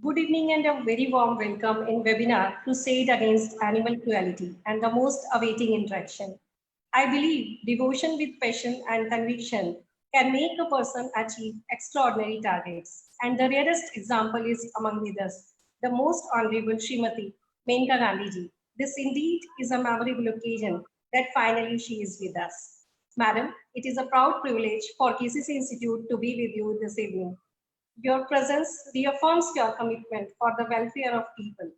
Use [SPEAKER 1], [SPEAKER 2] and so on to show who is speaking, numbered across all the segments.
[SPEAKER 1] Good evening and a very warm welcome in webinar Crusade Against Animal Cruelty and the most awaiting interaction. I believe devotion with passion and conviction can make a person achieve extraordinary targets. And the rarest example is among others, the most honorable Srimati Menka Gandhi ji. This indeed is a memorable occasion that finally she is with us. Madam, it is a proud privilege for KCC Institute to be with you this evening. Your presence reaffirms your commitment for the welfare of people.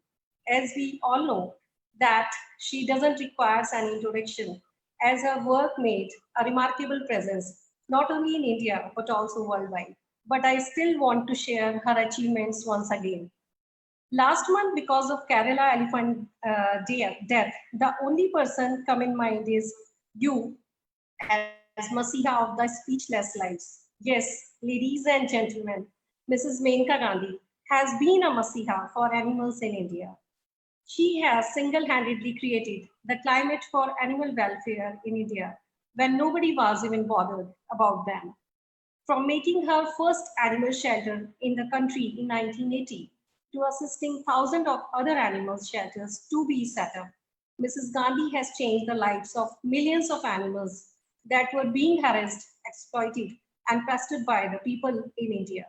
[SPEAKER 1] As we all know that she doesn't require an introduction, as her work made a remarkable presence, not only in India, but also worldwide. But I still want to share her achievements once again. Last month, because of Kerala elephant death, the only person come in mind is you as Masiha of the speechless lives. Yes, ladies and gentlemen, Mrs. Menka Gandhi has been a Masiha for animals in India. She has single-handedly created the climate for animal welfare in India when nobody was even bothered about them. From making her first animal shelter in the country in 1980 to assisting thousands of other animal shelters to be set up, Mrs. Gandhi has changed the lives of millions of animals that were being harassed, exploited, and pestered by the people in India.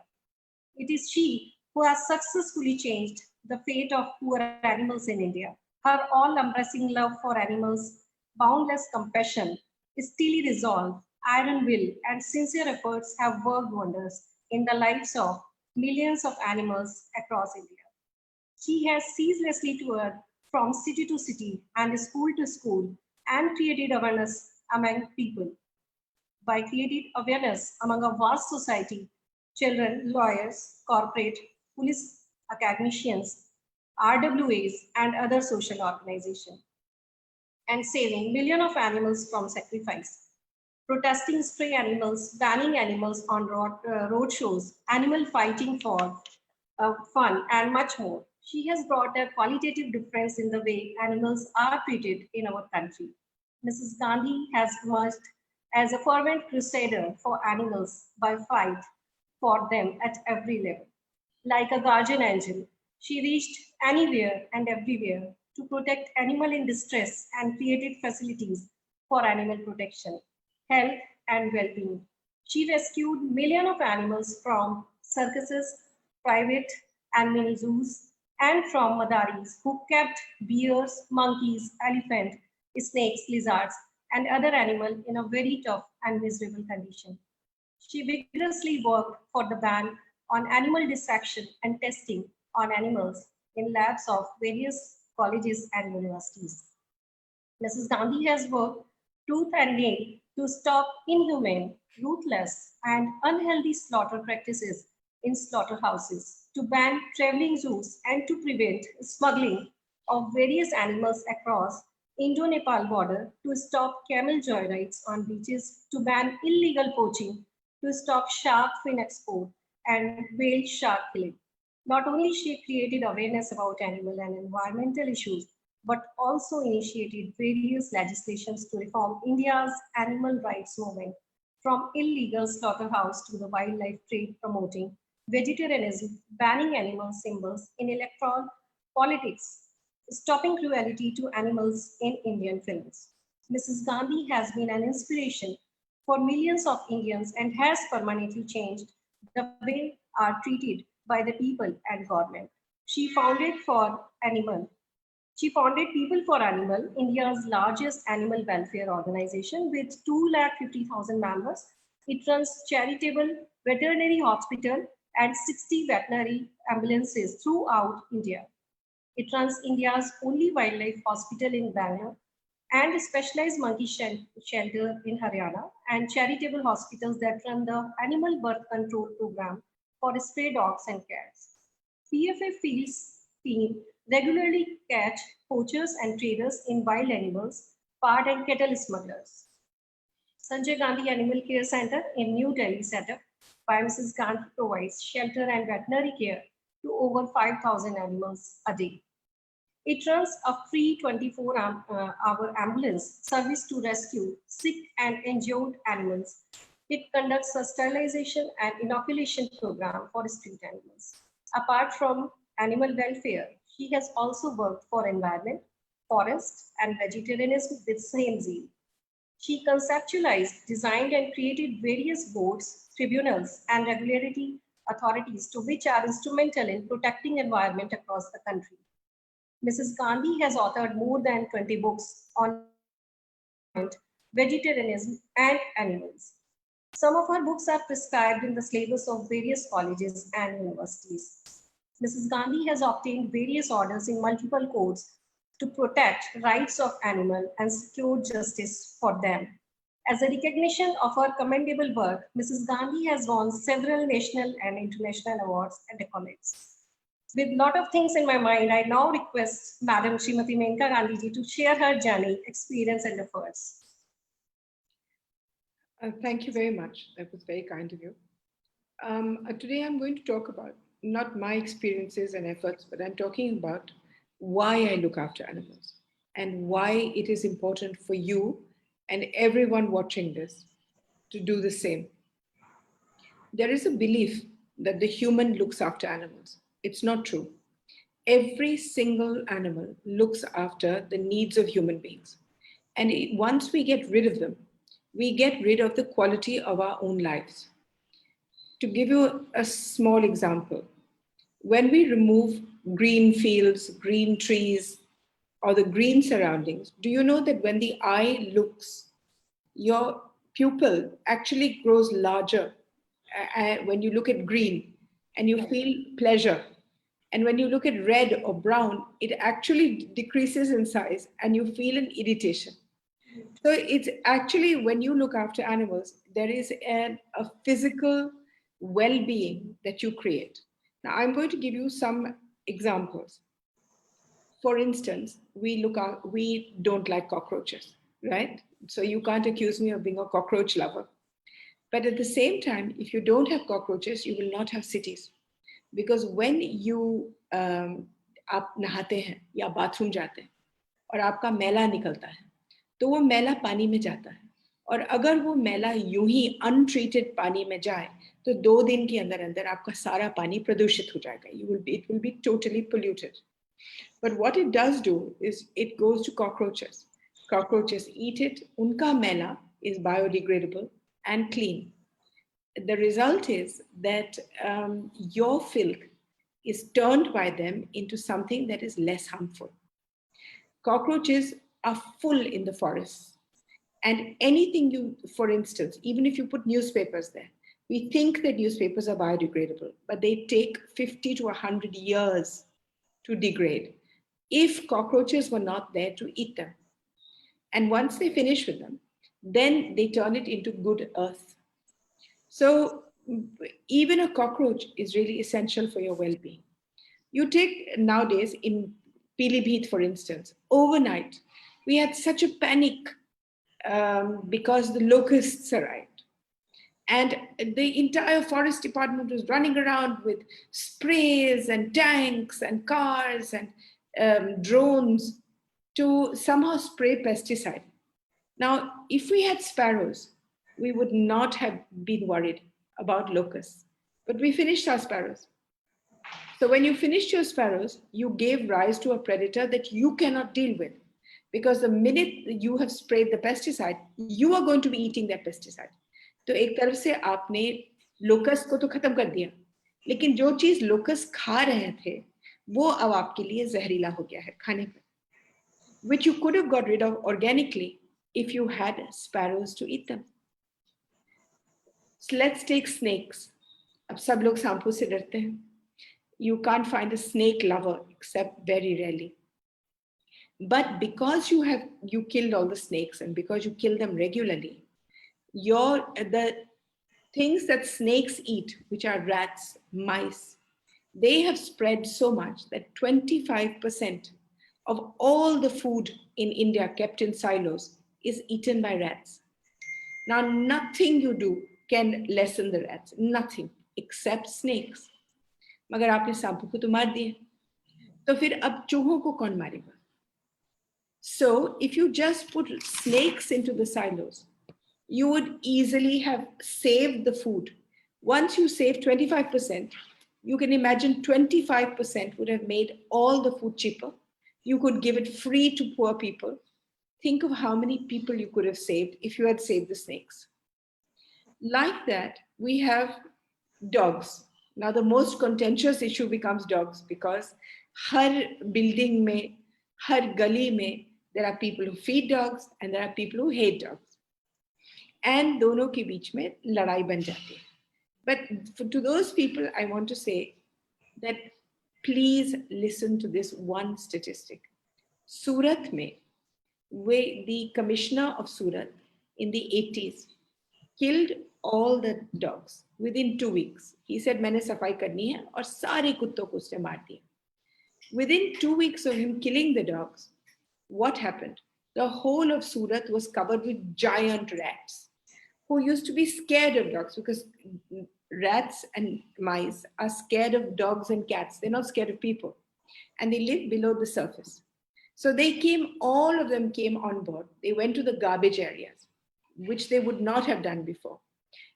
[SPEAKER 1] It is she who has successfully changed the fate of poor animals in India. Her all-embracing love for animals, boundless compassion, steely resolve, iron will, and sincere efforts have worked wonders in the lives of millions of animals across India. She has ceaselessly toured from city to city and school to school and created awareness among people. By creating awareness among a vast society, children, lawyers, corporate, police, academicians, RWAs, and other social organizations, and saving millions of animals from sacrifice. Protesting stray animals, banning animals on road shows, animal fighting for fun, and much more. She has brought a qualitative difference in the way animals are treated in our country. Mrs. Gandhi has emerged as a fervent crusader for animals by fight for them at every level. Like a guardian angel, she reached anywhere and everywhere to protect animal in distress and created facilities for animal protection, health, and well-being. She rescued millions of animals from circuses, private and mini zoos, and from madaris who kept bears, monkeys, elephants, snakes, lizards, and other animals in a very tough and miserable condition. She vigorously worked for the ban on animal dissection and testing on animals in labs of various colleges and universities. Mrs. Gandhi has worked tooth and nail to stop inhumane, ruthless, and unhealthy slaughter practices in slaughterhouses, to ban traveling zoos, and to prevent smuggling of various animals across Indo-Nepal border, to stop camel joyrides on beaches, to ban illegal poaching, to stop shark fin export and whale shark killing. Not only she created awareness about animal and environmental issues, but also initiated various legislations to reform India's animal rights movement, from illegal slaughterhouse to the wildlife trade promoting vegetarianism, banning animal symbols in electoral politics, stopping cruelty to animals in Indian films. Mrs. Gandhi has been an inspiration for millions of Indians and has permanently changed the way are treated by the people and government. She founded for animal she founded People for Animal, India's largest animal welfare organization with 250,000 members. It runs charitable veterinary hospital and 60 veterinary ambulances throughout India. It runs India's only wildlife hospital in Bangalore and specialized monkey shelter in Haryana and charitable hospitals that run the animal birth control program for stray dogs and cats. PFA Fields team regularly catch poachers and traders in wild animals, part and cattle smugglers. Sanjay Gandhi Animal Care Center in New Delhi set up by Mrs. Gandhi provides shelter and veterinary care to over 5,000 animals a day. It runs a free 24-hour ambulance service to rescue sick and injured animals. It conducts a sterilization and inoculation program for street animals. Apart from animal welfare, she has also worked for environment, forests, and vegetarianism with same zeal. She conceptualized, designed, and created various boards, tribunals, and regulatory authorities to which are instrumental in protecting environment across the country. Mrs. Gandhi has authored more than 20 books on environment, vegetarianism, and animals. Some of her books are prescribed in the syllabus of various colleges and universities. Mrs. Gandhi has obtained various orders in multiple courts to protect rights of animals and secure justice for them. As a recognition of her commendable work, Mrs. Gandhi has won several national and international awards and accolades. With a lot of things in my mind, I now request Madam Srimati Menka Gandhi ji to share her journey, experience, and efforts.
[SPEAKER 2] Thank you very much. That was very kind of you. Today I'm going to talk about not my experiences and efforts, but I'm talking about why I look after animals and why it is important for you and everyone watching this to do the same. There is a belief that the human looks after animals. It's not true. Every single animal looks after the needs of human beings. And once we get rid of them, we get rid of the quality of our own lives. To give you a small example, when we remove green fields, green trees, or the green surroundings, do you know that when the eye looks, your pupil actually grows larger when you look at green and you feel pleasure. And when you look at red or brown, it actually decreases in size and you feel an irritation. So it's actually when you look after animals, there is a physical well-being that you create. Now, I'm going to give you some examples. For instance, we don't like cockroaches, right? So you can't accuse me of being a cockroach lover. But at the same time, if you don't have cockroaches, you will not have cities. Because when you आप नहाते हैं या bathroom जाते हैं और आपका मैला निकलता है, तो वो मैला पानी में जाता है. और अगर वो मैला यूं ही अनट्रीटेड पानी में जाए, तो 2 दिन के अंदर अंदर आपका सारा पानी प्रदूषित हो जाएगा. It will be totally polluted. But what it does do is it goes to cockroaches. Cockroaches eat it. Unka मैला is biodegradable and clean. The result is that your filth is turned by them into something that is less harmful. Cockroaches are full in the forests. And anything you, for instance, even if you put newspapers there, we think that newspapers are biodegradable, but they take 50 to 100 years to degrade if cockroaches were not there to eat them. And once they finish with them, then they turn it into good earth. So even a cockroach is really essential for your well-being. You take nowadays in Pilibhit, for instance, overnight, we had such a panic because the locusts arrived. And the entire forest department was running around with sprays and tanks and cars and drones to somehow spray pesticide. Now, if we had sparrows, we would not have been worried about locusts. But we finished our sparrows. So when you finished your sparrows, you gave rise to a predator that you cannot deal with. Because the minute you have sprayed the pesticide, you are going to be eating that pesticide. तो एक तरफ से आपने locus को तो खत्म कर दिया, लेकिन जो चीज लोकस खा रहे थे वो अब आपके लिए जहरीला हो गया है खाने पर, which you could have got rid of organically if you had sparrows to eat them. So let's take snakes. अब सब लोग सांपों से डरते हैं. You can't find a snake lover except very rarely. But because you killed all the snakes and because you kill them regularly, the things that snakes eat, which are rats, mice, they have spread so much that 25% of all the food in India kept in silos is eaten by rats. Now, nothing you do can lessen the rats, nothing except snakes. मगर आपने सांपों को तो मार दिए, तो फिर अब चूहों को कौन मारेगा? So if you just put snakes into the silos, you would easily have saved the food. Once you save 25%, You can imagine 25% would have made all the food cheaper. You could give it free to poor people. Think of how many people you could have saved if you had saved the snakes. Like that, we have dogs. Now, the most contentious issue becomes dogs because har building mein, har gali mein, there are people who feed dogs and there are people who hate dogs. And दोनों के बीच में लड़ाई बन जाती है. But to those people, I want to say that please listen to this one statistic. Surat mein, the commissioner of Surat in the 80s killed all the dogs within 2 weeks. He said, मैंने सफाई करनी है और सारे कुत्तों को उसने मार दिया. Within 2 weeks of him killing the dogs, what happened? The whole of Surat was covered with giant rats who used to be scared of dogs because rats and mice are scared of dogs and cats. They're not scared of people. And they live below the surface. So they came, all of them came on board. They went to the garbage areas, which they would not have done before.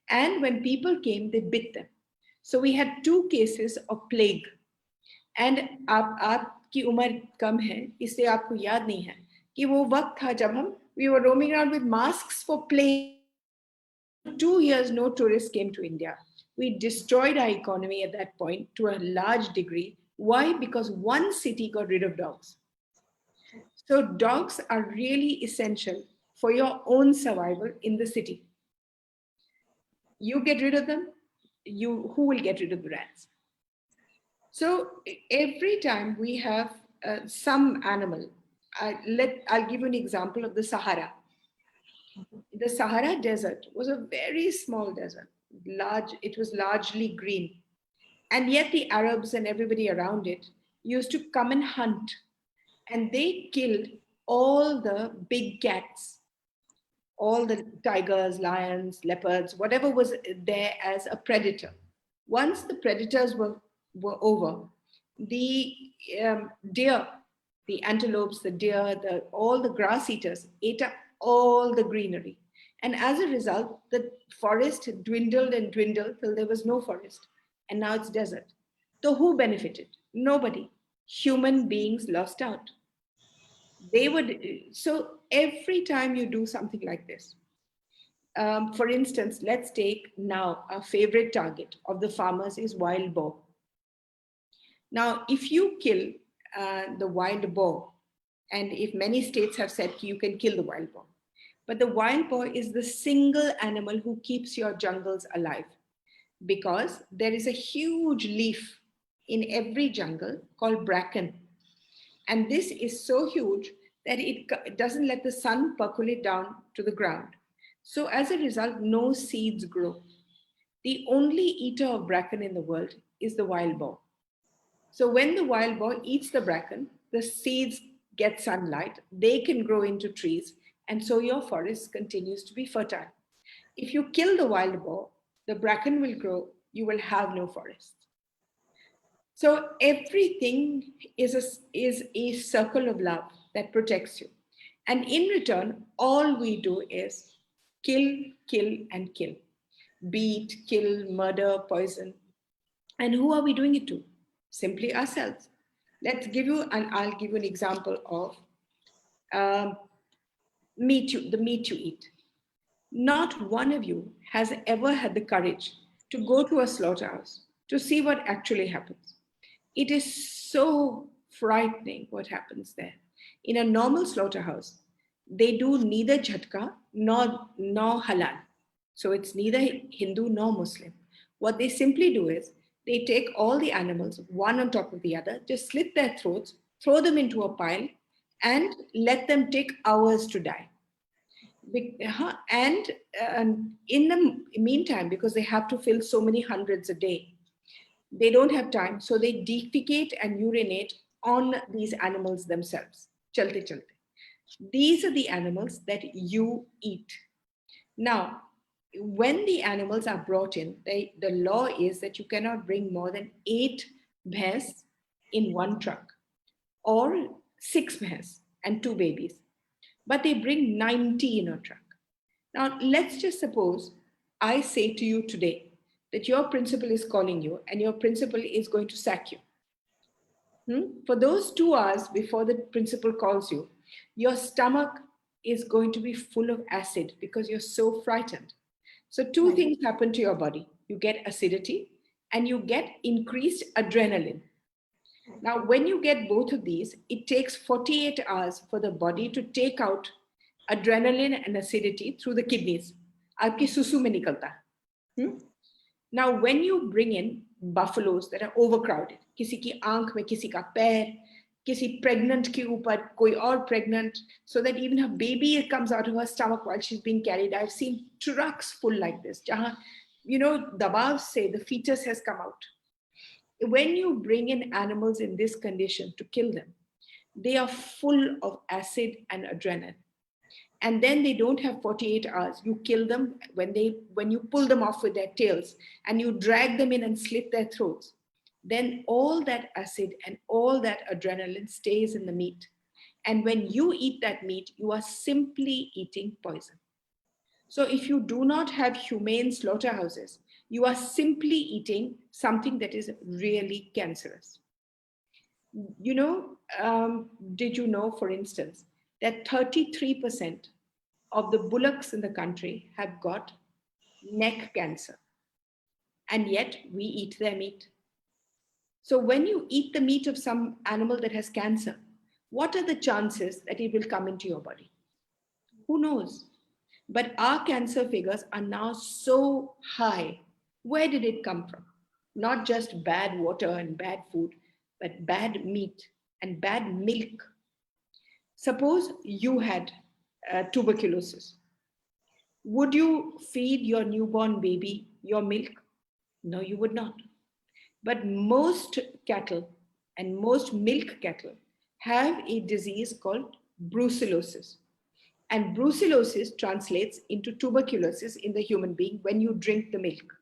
[SPEAKER 2] And when people came, they bit them. So we had 2 cases of plague. And आपकी उम्र कम है, इसलिए आपको याद नहीं है कि वो वक्त था जब हम we were roaming around with masks for plague. 2 years, no tourists came to India. We destroyed our economy at that point to a large degree. Why? Because one city got rid of dogs. So dogs are really essential for your own survival in the city. You get rid of them, who will get rid of the rats? So every time we have some animal, I'll give you an example of the Sahara. The Sahara Desert was a very small desert. It was largely green. And yet the Arabs and everybody around it used to come and hunt. And they killed all the big cats, all the tigers, lions, leopards, whatever was there as a predator. Once the predators were over, the deer, the antelopes, the deer, all the grass eaters ate up all the greenery. And as a result, the forest dwindled and dwindled till there was no forest. And now it's desert. So who benefited? Nobody. Human beings lost out. So every time you do something like this, for instance, let's take now our favorite target of the farmers is wild boar. Now, if you kill the wild boar, and if many states have said you can kill the wild boar, but the wild boar is the single animal who keeps your jungles alive because there is a huge leaf in every jungle called bracken. And this is so huge that it doesn't let the sun percolate down to the ground. So as a result, no seeds grow. The only eater of bracken in the world is the wild boar. So when the wild boar eats the bracken, the seeds get sunlight, they can grow into trees, and so your forest continues to be fertile. If you kill the wild boar, the bracken will grow, you will have no forest. So everything is a circle of love that protects you. And in return, all we do is kill, kill, and kill. Beat, kill, murder, poison. And who are we doing it to? Simply ourselves. I'll give you an example of the meat you eat. Not one of you has ever had the courage to go to a slaughterhouse to see what actually happens. It is so frightening what happens there. In a normal slaughterhouse, they do neither jhatka nor halal. So it's neither Hindu nor Muslim. What they simply do is they take all the animals, one on top of the other, just slit their throats, throw them into a pile, and let them take hours to die. And in the meantime, because they have to fill so many hundreds a day, they don't have time, so they defecate and urinate on these animals themselves. Chalte chalte. These are the animals that you eat. Now, when the animals are brought in, the law is that you cannot bring more than 8 bhais in one truck or 6 bhais and 2 babies. But they bring 90 in a truck. Now, let's just suppose I say to you today that your principal is calling you and your principal is going to sack you. For those 2 hours before the principal calls you, your stomach is going to be full of acid because you're so frightened. So two
[SPEAKER 1] Right.
[SPEAKER 2] things happen to your body. You get acidity and you get increased adrenaline. Now, when you get both of these, it takes 48 hours for the body to take out adrenaline and acidity through the kidneys. आपकी सुसु में निकलता है. Now, when you bring in buffaloes that are overcrowded, किसी की आंख में किसी का पैर, किसी pregnant के ऊपर कोई और pregnant, so that even her baby comes out of her stomach while she's being carried. I've seen trucks full like this, जहाँ, दबाव से the fetus has come out. When you bring in animals in this condition to kill them, they are full of acid and adrenaline. And then they don't have 48 hours. You kill them when you pull them off with their tails and you drag them in and slit their throats. Then all that acid and all that adrenaline stays in the meat. And when you eat that meat, you are simply eating poison. So if you do not have humane slaughterhouses, you are simply eating something that is really cancerous. Did you know, for instance, that 33% of the bullocks in the country have got neck cancer, and yet we eat their meat? So when you eat the meat of some animal that has cancer, what are the chances that it will come into your body? Who knows? But our cancer figures are now so high. Where did it come from? Not just bad water and bad food, but bad meat and bad milk. Suppose you had tuberculosis. Would you feed your newborn baby your milk? No, you would not. But most cattle and most milk cattle have a disease called brucellosis. And brucellosis translates into tuberculosis in the human being when you drink the milk.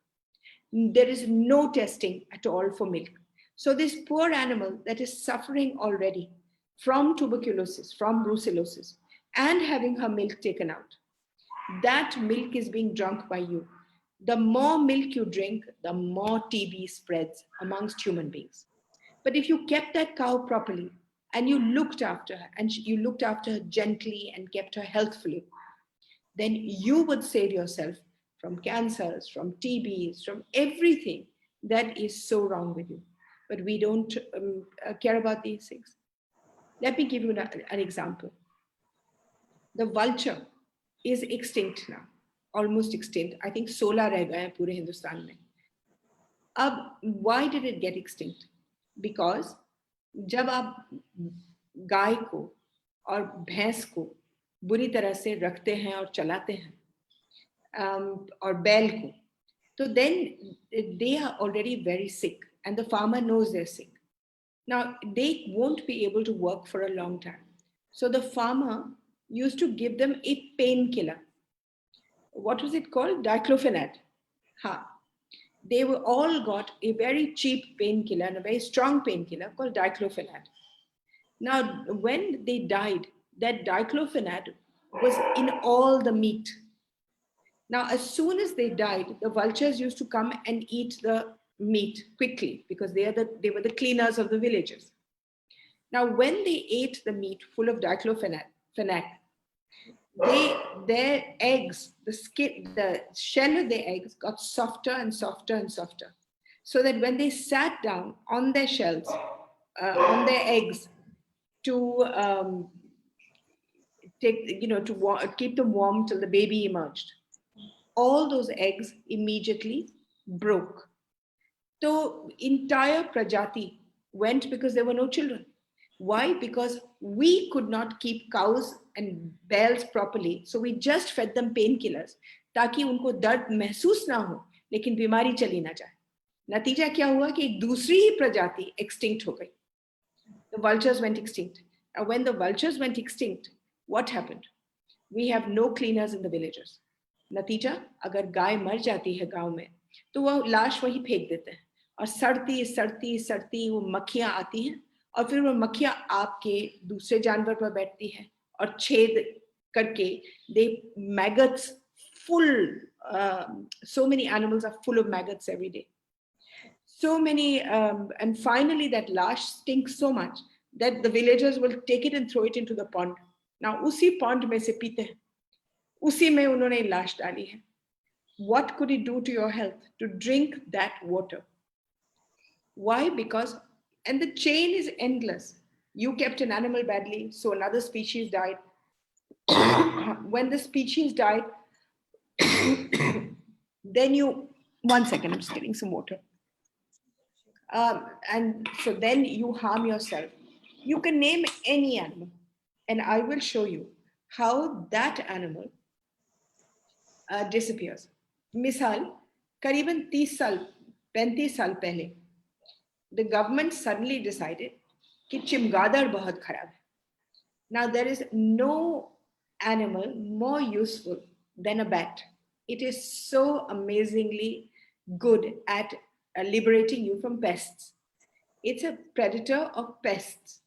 [SPEAKER 2] There is no testing at all for milk. So this poor animal that is suffering already from tuberculosis, from brucellosis, and having her milk taken out, that milk is being drunk by you. The more milk you drink, the more TB spreads amongst human beings. But if you kept that cow properly and you looked after her and you looked after her gently and kept her healthfully, then you would save yourself from cancers, from TBs, from everything that is so wrong with you. But we don't care about these things. Let me give you an example. The vulture is extinct now, almost extinct. I think 16 रह गए हैं पूरे हिंदुस्तान में. Why did it get extinct? Because जब आप गाय को और भैंस को बुरी तरह से रखते हैं और चलाते हैं और बैल को, तो then they are already very sick and the farmer knows they're sick. Now they won't be able to work for a long time. So the farmer used to give them a painkiller. What was it called? Diclofenac. They were all got a very cheap painkiller and a very strong painkiller called diclofenac. Now, when they died, that diclofenac was in all the meat. Now, as soon as they died, the vultures used to come and eat the meat quickly because they were the cleaners of the villages. Now, when they ate the meat full of diclofenac, their eggs, the skin, the shell of their eggs got softer and softer and softer, so that when they sat down on their shells, on their eggs, to keep them warm till the baby emerged, all those eggs immediately broke. So entire Prajati went because there were no children. Why? Because we could not keep cows and bells properly. So we just fed them painkillers ताकि उनको दर्द महसूस ना हो लेकिन बीमारी चली ना जाए. नतीजा क्या हुआ कि एक दूसरी ही प्रजाति extinct हो गई. The vultures went extinct. And when the vultures went extinct, what happened? We have no cleaners in the villages. नतीजा, अगर गाय मर जाती है गांव में तो वो लाश वहीं फेंक देते हैं और सड़ती सड़ती सड़ती वो मक्खियां आती हैं और फिर वो मक्खियां आपके दूसरे जानवर पर बैठती है और छेद करके दे maggots full so many animals are full of maggots every day. So many, and finally that lash stinks so much that the villagers will take it and throw it into the pond. Now, usi pond mein se peete hain. Usi mein unhone lash dali hai. What could it do to your health to drink that water? Why? Because, and the chain is endless. You kept an animal badly, so another species died. When the species died, then you, 1 second, I'm just getting some water. And so then you harm yourself. You can name any animal, and I will show you how that animal disappears. Misal, करीबन 30 साल 35 साल पहले the government suddenly decided कि चिमगादड़ बहुत खराब है. Now there is no animal more useful than a bat. It is so amazingly good at liberating you from pests. It's a predator of pests.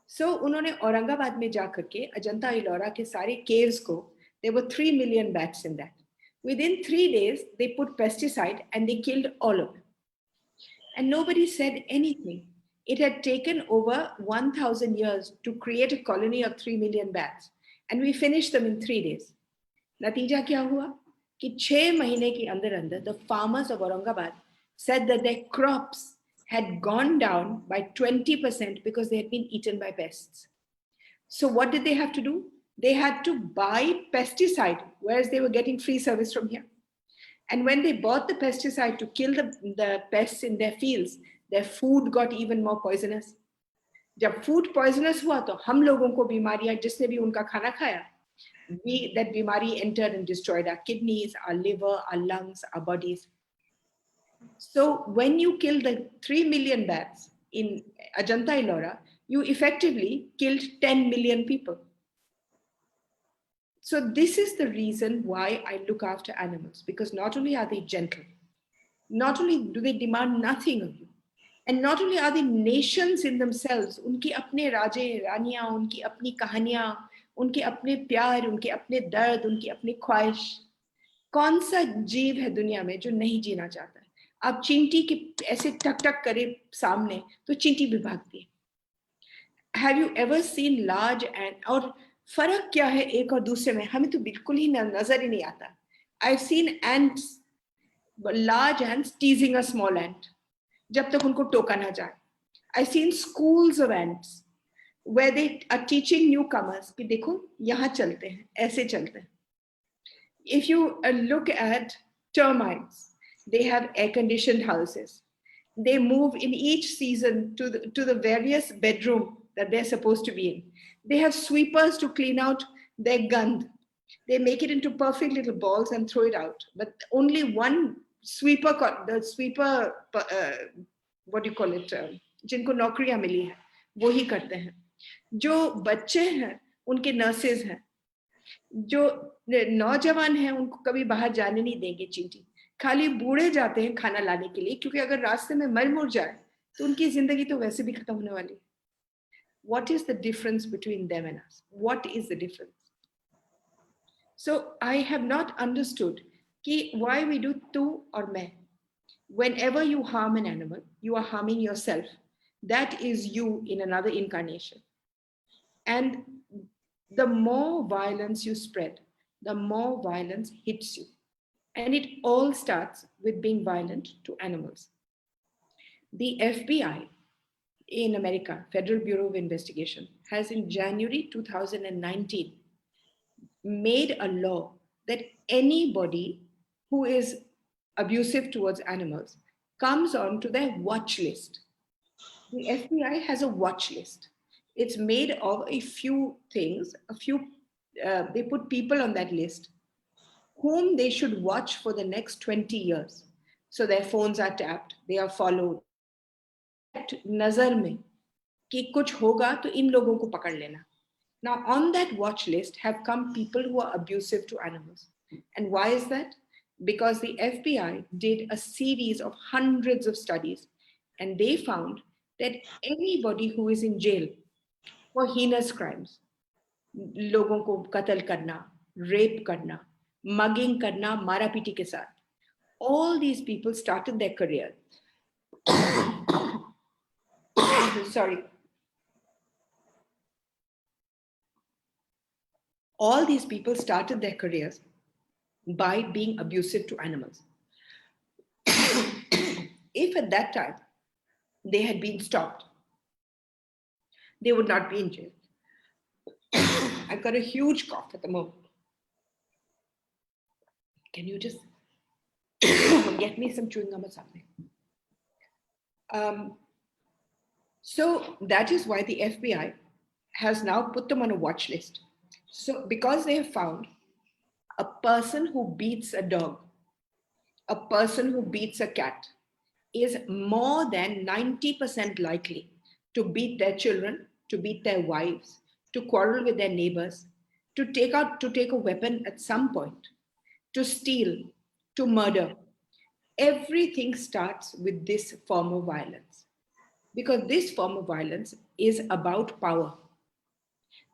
[SPEAKER 2] So उन्होंने औरंगाबाद में जाकर के अजंता इलोरा के सारे caves को, there were 3 million bats in that. Within 3 days, they put pesticide and they killed all of them. And nobody said anything. It had taken over 1,000 years to create a colony of 3 million bats. And we finished them in 3 days. Natija kya hua? Ki 6 mahine ke andar andar, the farmers of Aurangabad said that their crops had gone down by 20% because they had been eaten by pests. So what did they have to do? They had to buy pesticide, whereas they were getting free service from here. And when they bought the pesticide to kill the pests in their fields, their food got even more poisonous. जब food poisonous हुआ तो हम लोगों को बीमारियां, जिसने भी उनका खाना खाया, that बीमारी entered and destroyed our kidneys, our liver, our lungs, our bodies. So when you kill the 3 million bats in Ajanta Ellora, you effectively killed 10 million people. So this is the reason why I look after animals, because not only are they gentle, not only do they demand nothing of you, and not only are they nations in themselves, उनके अपने राजे रानियां, उनकी अपनी कहानियां, उनके अपने प्यार, उनके अपने दर्द, उनकी अपनी ख्वाहिश. कौन सा जीव है दुनिया में जो नहीं जीना चाहता है? आप चींटी के ऐसे टक टक करे सामने तो चींटी भी भागती है. Have you ever seen large ant? और फर्क क्या है एक और दूसरे में? हमें तो बिल्कुल ही नजर ही नहीं आता. I've seen ants, large ants teasing a small ant जब तक उनको टोका ना जाए. I've seen schools of ants where they are teaching newcomers कि देखो यहाँ चलते हैं, ऐसे चलते हैं. If you look at termites, they have air-conditioned houses. They move in each season to the various bedroom that they're supposed to be in. They have sweepers to clean out their gund. They make it into perfect little balls and throw it out. But only one sweeper, the sweeper, what do you call it? जिनको नौकरियां मिली है, वो ही करते हैं. जो बच्चे हैं, उनके नर्सेज हैं. जो नौजवान हैं, उनको कभी बाहर जाने नहीं देंगे चींटी. खाली बूढ़े जाते हैं खाना लाने के लिए, क्योंकि अगर रास्ते में मर मुर जाए तो उनकी जिंदगी तो वैसे भी खत्म होने वाली. What is the difference between them and us? What is the difference? So I have not understood why we do tu or me. Whenever you harm an animal, you are harming yourself. That is you in another incarnation. And the more violence you spread, the more violence hits you. And it all starts with being violent to animals. The FBI in America, Federal Bureau of Investigation, has in January 2019 made a law that anybody who is abusive towards animals comes onto their watch list. The FBI has a watch list. It's made of a few things, they put people on that list whom they should watch for the next 20 years. So their phones are tapped, they are followed. नजर में कि कुछ होगा तो इन लोगों को पकड़ लेना. Now on that watch list have come people who are abusive to animals. And why is that? Because the FBI did a series of hundreds of studies and they found that anybody who is in jail for heinous crimes, लोगों को कत्ल करना, rape करना, mugging karna, mara piti ke saath. All these people started their career. Sorry. All these people started their careers by being abusive to animals. If at that time they had been stopped, they would not be in jail. I've got a huge cough at the moment. Can you just get me some chewing gum or something? So that is why the FBI has now put them on a watch list. So because they have found a person who beats a dog, a person who beats a cat is more than 90% likely to beat their children, to beat their wives, to quarrel with their neighbors, to take a weapon at some point, to steal, to murder. Everything starts with this form of violence. Because this form of violence is about power.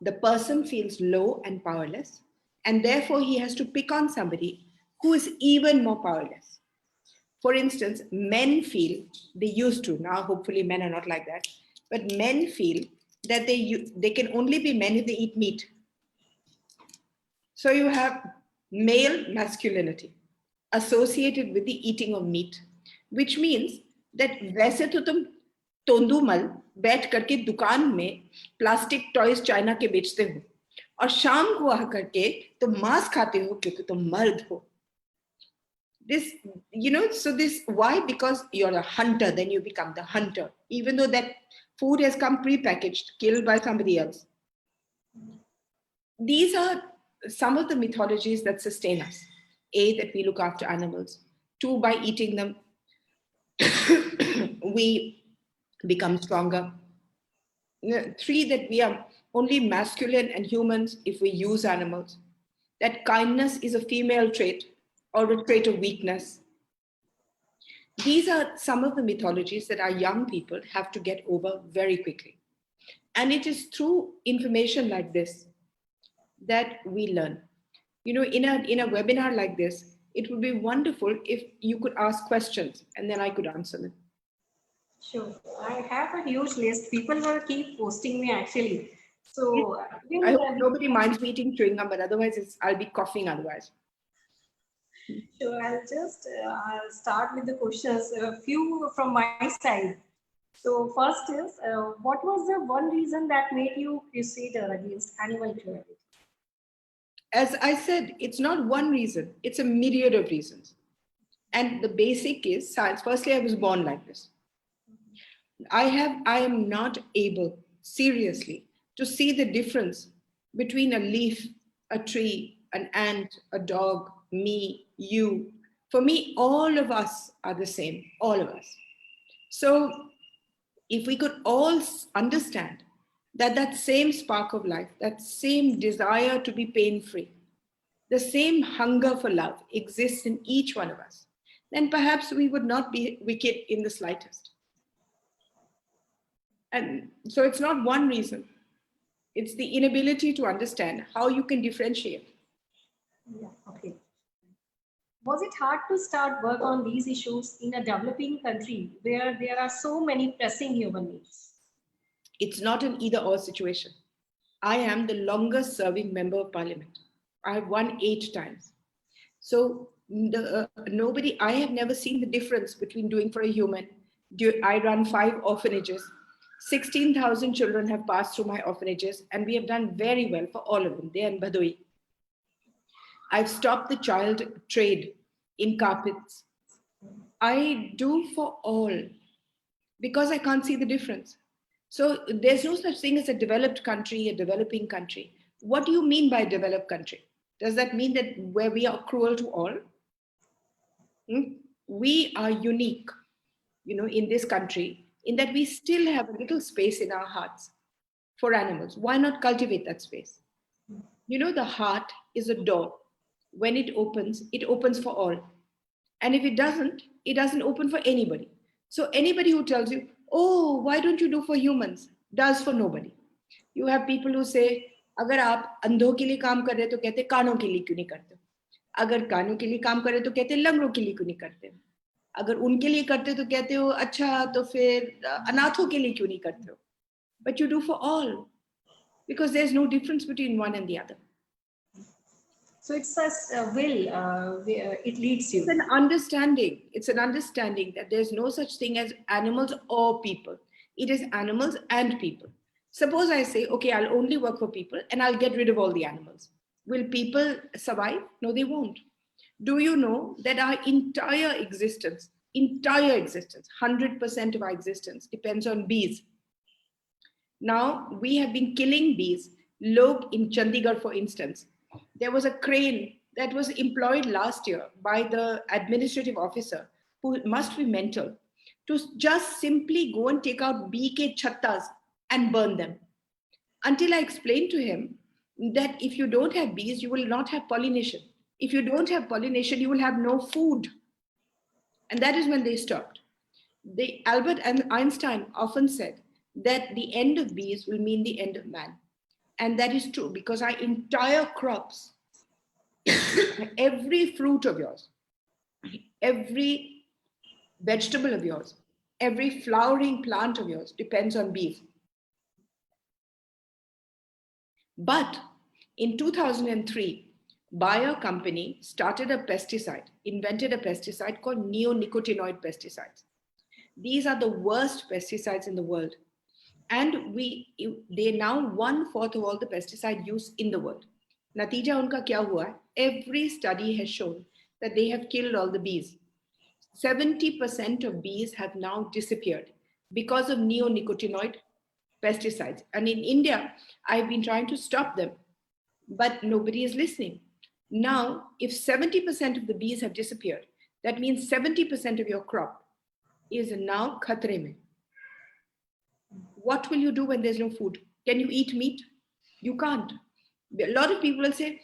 [SPEAKER 2] The person feels low and powerless, and therefore he has to pick on somebody who is even more powerless. For instance, men feel, they used to, now hopefully men are not like that, but men feel that they can only be men if they eat meat. So you have male masculinity associated with the eating of meat, which means that वैसे तो तुम तोंदुमल बैठ करके दुकान में plastic toys China के बेचते हो और शाम को आ करके तुम मांस खाते हो क्योंकि तुम मर्द हो. This, so this, why? Because you're a hunter, then you become the hunter, even though that food has come pre-packaged, killed by somebody else. These are some of the mythologies that sustain us. A, that we look after animals. 2, by eating them, we become stronger. 3, that we are only masculine and humans if we use animals. That kindness is a female trait or a trait of weakness. These are some of the mythologies that our young people have to get over very quickly. And it is through information like this that we learn. In a webinar like this, it would be wonderful if you could ask questions and then I could answer them.
[SPEAKER 1] Sure. I have a huge list. People will keep posting me actually. So
[SPEAKER 2] I hope nobody minds me eating chewing gum, but otherwise I'll be coughing otherwise.
[SPEAKER 1] Sure, I'll start with the questions, a few from my side. So first is, what was the one reason that made you crusader against animal cruelty?
[SPEAKER 2] As I said, it's not one reason, it's a myriad of reasons. And the basic is science. Firstly, I was born like this. I am not able, seriously, to see the difference between a leaf, a tree, an ant, a dog, me, you. For me, all of us are the same, all of us. So if we could all understand that same spark of life, that same desire to be pain-free, the same hunger for love exists in each one of us, then perhaps we would not be wicked in the slightest. And so it's not one reason. It's the inability to understand how you can differentiate.
[SPEAKER 1] Yeah, okay. Was it hard to start work on these issues in a developing country where there are so many pressing human needs?
[SPEAKER 2] It's not an either or situation. I am the longest serving member of parliament. I have won 8 times. So I have never seen the difference between doing for a human. I run 5 orphanages. 16,000 children have passed through my orphanages and we have done very well for all of them. They are in Bhadoi. I've stopped the child trade in carpets. I do for all because I can't see the difference. So there's no such thing as a developed country, a developing country. What do you mean by developed country? Does that mean that where we are cruel to all? We are unique, in this country, in that we still have a little space in our hearts for animals. Why not cultivate that space? The heart is a door. When it opens for all. And if it doesn't open for anybody. So anybody who tells you, oh, why don't you do for humans? Does for nobody. You have people who say, अगर आप अंधों के लिए काम कर रहे तो कहते कानों के लिए क्यों नहीं करते? अगर कानों के लिए काम करे तो कहते हैं लंगड़ों के लिए क्यों नहीं करते, अगर उनके लिए करते तो कहते हो अच्छा तो फिर अनाथों के लिए क्यों नहीं करते हो. But you do for all, because there's no difference between one and the other.
[SPEAKER 1] So it's a will, it leads you.
[SPEAKER 2] It's an understanding. It's an understanding that there's no such thing as animals or people. It is animals and people. Suppose I say, okay, I'll only work for people and I'll get rid of all the animals. Will people survive? No, they won't. Do you know that our entire existence, 100% of our existence depends on bees? Now, we have been killing bees. Look, in Chandigarh, for instance, there was a crane that was employed last year by the administrative officer, who must be mental, to just simply go and take out bee ke chattas and burn them. Until I explained to him that if you don't have bees, you will not have pollination. If you don't have pollination, you will have no food. And that is when they stopped. Albert Einstein often said that the end of bees will mean the end of man. And that is true, because our entire crops, every fruit of yours, every vegetable of yours, every flowering plant of yours depends on bees. But in 2003, Bayer company started a pesticide, invented a pesticide called neonicotinoid pesticides. These are the worst pesticides in the world. And they now 1/4 of all the pesticide use in the world. Natija unka kya hua? Every study has shown that they have killed all the bees. 70% of bees have now disappeared because of neonicotinoid pesticides. And in India, I've been trying to stop them, but nobody is listening. Now, if 70% of the bees have disappeared, that means 70% of your crop is now khatre mein. What will you do when there's no food? Can you eat meat? You can't. A lot of people will say,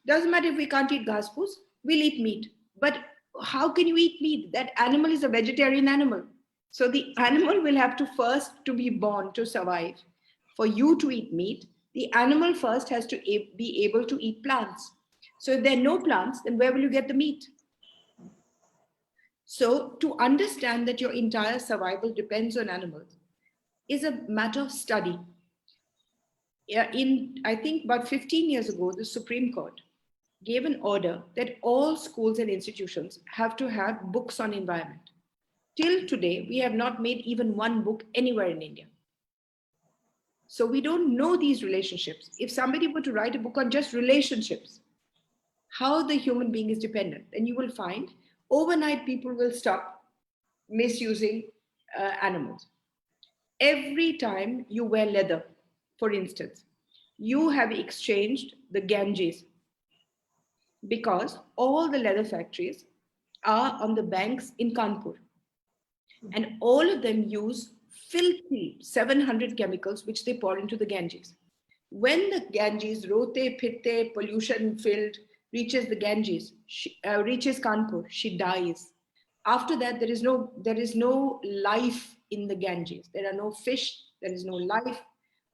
[SPEAKER 2] doesn't matter if we can't eat ghas foos, we'll eat meat. But how can you eat meat? That animal is a vegetarian animal. So the animal will have to first to be born to survive. For you to eat meat, the animal first has to be able to eat plants. So if there are no plants, then where will you get the meat? So to understand that your entire survival depends on animals is a matter of study. I think about 15 years ago, the Supreme Court gave an order that all schools and institutions have to have books on environment. Till today, we have not made even one book anywhere in India. So we don't know these relationships. If somebody were to write a book on just relationships, how the human being is dependent, then you will find overnight people will stop misusing animals. Every time you wear leather, for instance, you have exchanged the Ganges, because all the leather factories are on the banks in Kanpur. And all of them use filthy 700 chemicals which they pour into the Ganges. When the Ganges, rote, phitte, pollution filled, reaches the Ganges, reaches Kanpur, she dies. After that, there is no life in the Ganges. There are no fish, there is no life.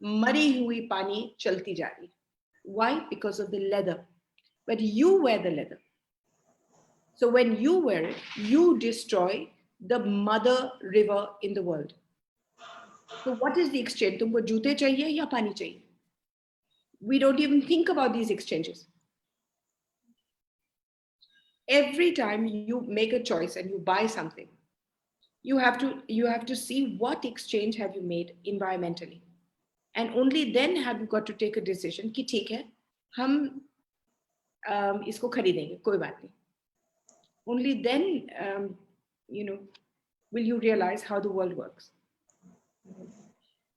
[SPEAKER 2] Mari hui pani chalti ja rahi. Why? Because of the leather. But you wear the leather. So when you wear it, you destroy the mother river in the world. So what is the exchange? Tumko jute chahiye ya pani chahiye? We don't even think about these exchanges. Every time you make a choice and you buy something, you have to see what exchange have you made environmentally. And only then have you got to take a decision कि ठीक है, हम इसको खरीदेंगे, कोई बात नहीं. Only then, will you realize how the world works.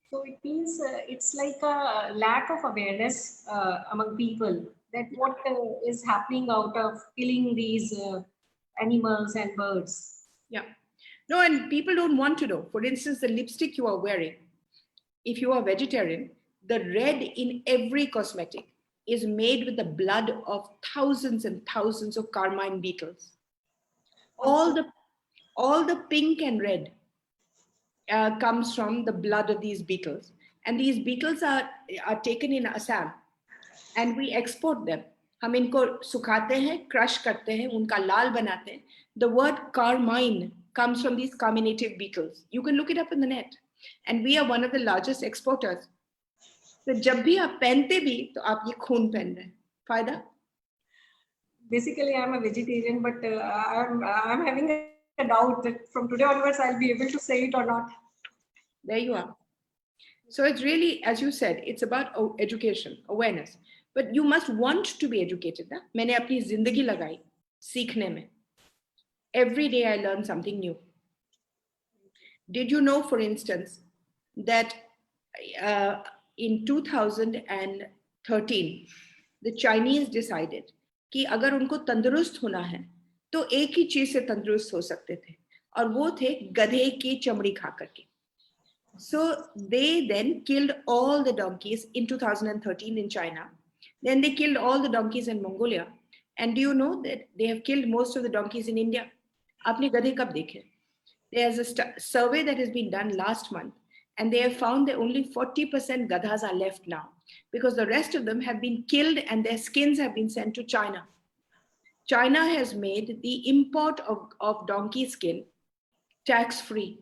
[SPEAKER 1] So it means it's like a lack of awareness among people that what is happening out of killing these animals and birds.
[SPEAKER 2] Yeah. No, and people don't want to know. For instance, the lipstick you are wearing, if you are vegetarian, the red in every cosmetic is made with the blood of thousands and thousands of carmine beetles. All the pink and red comes from the blood of these beetles. And these beetles are taken in Assam and we export them. हम इनको सुखाते हैं, crush करते हैं, उनका लाल बनाते हैं. The word carmine comes from these carminative beetles. You can look it up in the net. And we are one of the largest exporters. तो जब भी आप पहनते भी तो आप ये खून पहन रहे हैं. फायदा?
[SPEAKER 1] Basically, I'm a vegetarian, but I'm having a doubt that from today onwards I'll be able to say it or not.
[SPEAKER 2] There you are. So it's really, as you said, it's about education, awareness. But you must want to be educated. ना? मैंने अपनी जिंदगी लगाई सीखने में. Every day I learn something new. Did you know, for instance, that in 2013, the Chinese decided कि अगर उनको तंदुरुस्त होना है तो एक ही चीज से तंदुरुस्त हो सकते थे और वो थे गधे की चमड़ी खा करके. So they then killed all the donkeys in 2013 in China. Then they killed all the donkeys in Mongolia. And do you know that they have killed most of the donkeys in India? आपने गधे कब देखे? There's a survey that has been done last month, and they have found that only 40% gadhas are left now because the rest of them have been killed and their skins have been sent to China. China has made the import of donkey skin tax free,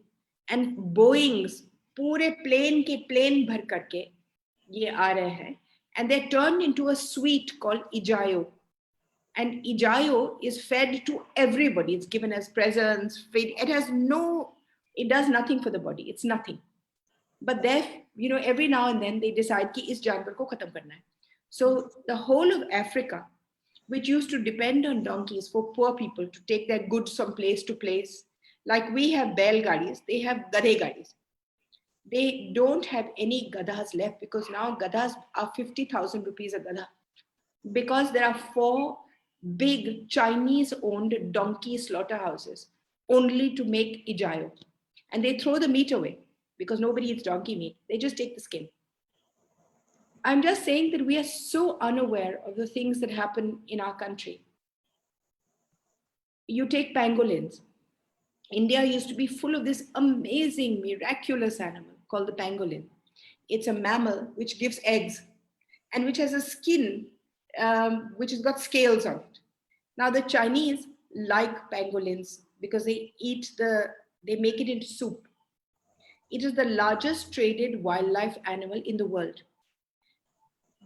[SPEAKER 2] and Boeing's पूरे plane के plane भर करके ये आ रहे हैं, and they're turned into a sweet called ijayo. And ijayo is fed to everybody. It's given as presents. It does nothing for the body. It's nothing. But there, every now and then they decide कि इस जानवर को खत्म करना है. So the whole of Africa, which used to depend on donkeys for poor people to take their goods from place to place, like we have bail gadis, they have gadhe gadis. They don't have any gadhas left because now gadhas are 50,000 rupees a gadha. Because there are 4 big Chinese-owned donkey slaughterhouses only to make ijayo. And they throw the meat away because nobody eats donkey meat. They just take the skin. I'm just saying that we are so unaware of the things that happen in our country. You take pangolins. India used to be full of this amazing, miraculous animal called the pangolin. It's a mammal which gives eggs and which has a skin which has got scales on it. Now the Chinese like pangolins because they make it into soup. It is the largest traded wildlife animal in the world.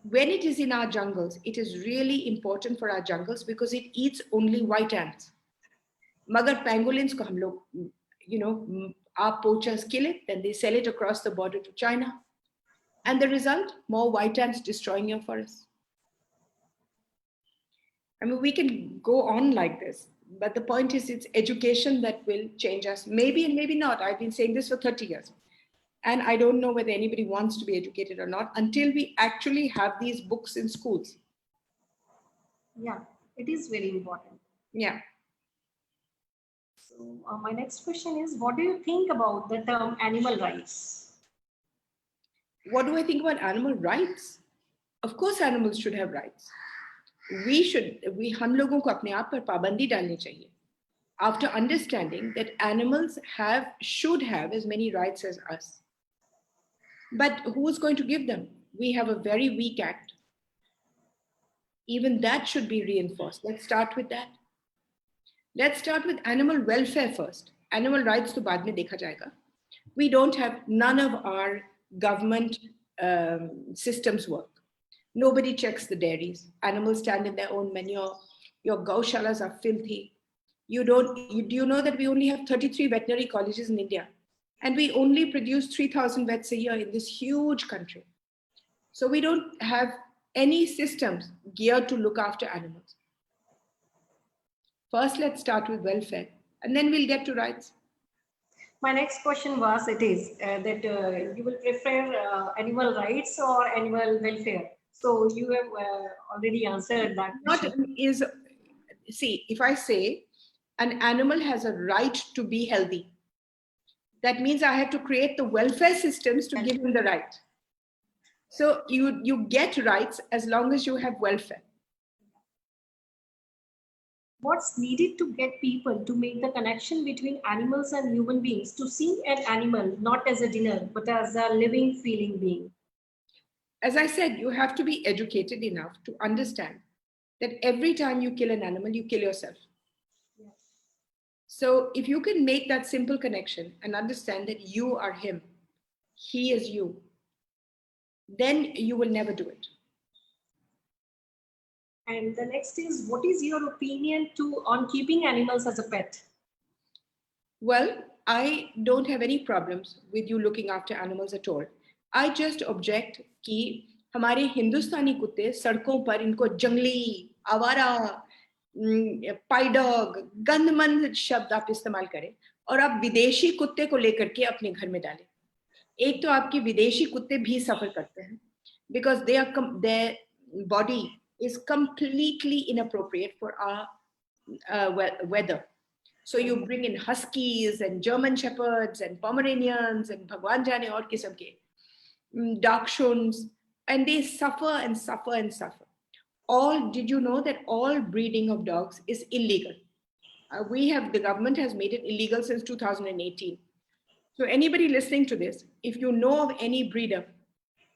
[SPEAKER 2] When it is in our jungles, it is really important for our jungles because it eats only white ants. Magar pangolins ko hum log, our poachers kill it, then they sell it across the border to China. And the result, more white ants destroying your forests. I mean, we can go on like this, but the point is it's education that will change us. Maybe and maybe not. I've been saying this for 30 years. And I don't know whether anybody wants to be educated or not until we actually have these books in schools.
[SPEAKER 1] Yeah, it is very important.
[SPEAKER 2] Yeah.
[SPEAKER 1] So my next question is, what do you think about the term animal rights?
[SPEAKER 2] What do I think about animal rights? Of course, animals should have rights. हम लोगों को अपने आप पर पाबंदी डालनी चाहिए. After understanding that animals should have as many rights as us. But who's going to give them? We have a very weak act. Even that should be reinforced. Let's start with that. Let's start with animal welfare first. Animal rights to baad mein dekha jayega. We don't have, none of our government systems work. Nobody checks the dairies. Animals stand in their own manure. Your gaushalas are filthy. Do you know that we only have 33 veterinary colleges in India? And we only produce 3,000 vets a year in this huge country. So we don't have any systems geared to look after animals. First, let's start with welfare, and then we'll get to rights.
[SPEAKER 1] My next question was, that you will prefer animal rights or animal welfare? So you have already answered that.
[SPEAKER 2] See, if I say an animal has a right to be healthy, that means I have to create the welfare systems to give him the right. So you get rights as long as you have welfare.
[SPEAKER 1] What's needed to get people to make the connection between animals and human beings, to see an animal not as a dinner, but as a living, feeling being?
[SPEAKER 2] As I said, you have to be educated enough to understand that every time you kill an animal, you kill yourself.
[SPEAKER 1] Yes.
[SPEAKER 2] So if you can make that simple connection and understand that you are him, he is you, then you will never do it.
[SPEAKER 1] And the next is, what is your opinion on keeping animals as a pet?
[SPEAKER 2] Well, I don't have any problems with you looking after animals at all. I just object कि हमारे हिंदुस्तानी कुत्ते सड़कों पर इनको जंगली, आवारा, पाई dog, गंदमंद शब्द आप इस्तेमाल करें और आप विदेशी कुत्ते को लेकर के अपने घर में डालें. एक तो आपके विदेशी कुत्ते भी सफर करते हैं because their body is completely inappropriate for our weather. So you bring in huskies and German shepherds and Pomeranians and Bhagwan Jane aur kisam ke Dachshunds, and they suffer and suffer and suffer. Did you know that all breeding of dogs is illegal? The government has made it illegal since 2018. So anybody listening to this, if you know of any breeder,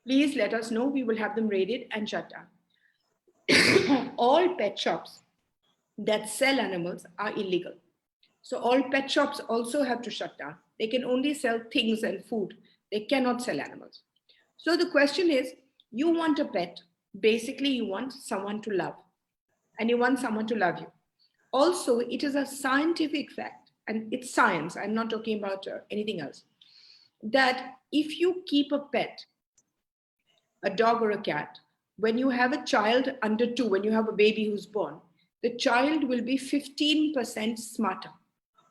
[SPEAKER 2] please let us know. We will have them raided and shut down. All pet shops that sell animals are illegal. So all pet shops also have to shut down. They can only sell things and food. They cannot sell animals. So the question is, you want a pet. Basically, you want someone to love. And you want someone to love you. Also, it is a scientific fact, and it's science. I'm not talking about anything else. That if you keep a pet, a dog or a cat, when you have a child under 2, when you have a baby who's born, the child will be 15% smarter.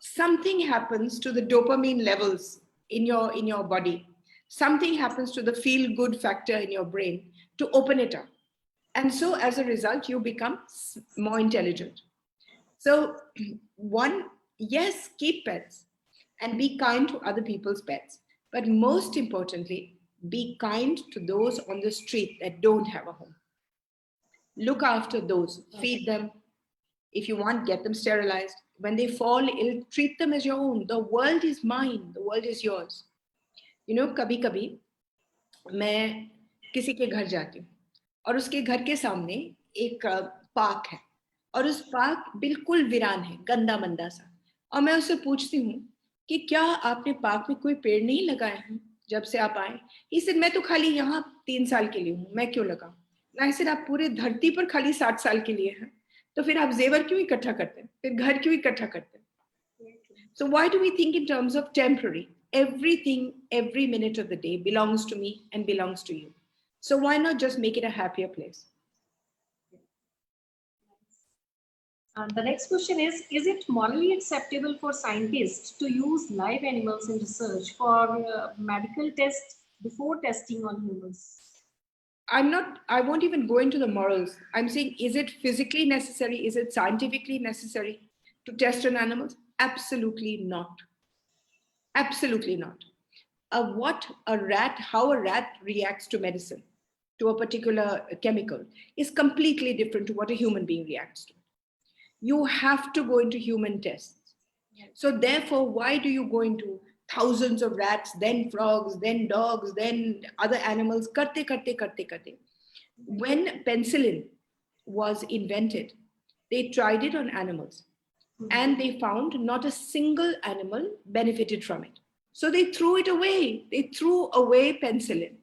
[SPEAKER 2] Something happens to the dopamine levels in your body. Something happens to the feel-good factor in your brain to open it up. And so as a result, you become more intelligent. So one, yes, keep pets and be kind to other people's pets. But most importantly, be kind to those on the street that don't have a home. Look after those, feed them. If you want, get them sterilized. When they fall ill, treat them as your own. The world is mine. The world is yours. You know, कभी-कभी मैं किसी के घर जाती हूँ और उसके घर के सामने एक पार्क है और उस पार्क बिल्कुल वीरान है, गंदा मंदा सा. और मैं उससे पूछती हूँ कि क्या आपने पार्क में कोई पेड़ नहीं लगाए हैं जब से आप आए? He said, मैं तो खाली यहाँ 3 साल के लिए हूँ, मैं क्यों लगाऊं? I said, आप पूरे धरती पर खाली 60 साल के लिए हैं, तो फिर आप जेवर क्यों इकट्ठा करते हैं? फिर घर क्यों इकट्ठा करते हैं? So why do we think in terms of temporary? Everything, every minute of the day belongs to me and belongs to you. So why not just make it a happier place?
[SPEAKER 1] The next question is it morally acceptable for scientists to use live animals in research for medical tests before testing on humans?
[SPEAKER 2] I won't even go into the morals. I'm saying, is it physically necessary? Is it scientifically necessary to test on animals? Absolutely not. Absolutely not. How a rat reacts to medicine, to a particular chemical, is completely different to what a human being reacts to. You have to go into human tests. So therefore, why do you go into thousands of rats, then frogs, then dogs, then other animals? Karte. When penicillin was invented, they tried it on animals and they found not a single animal benefited from it. So they threw it away. They threw away penicillin.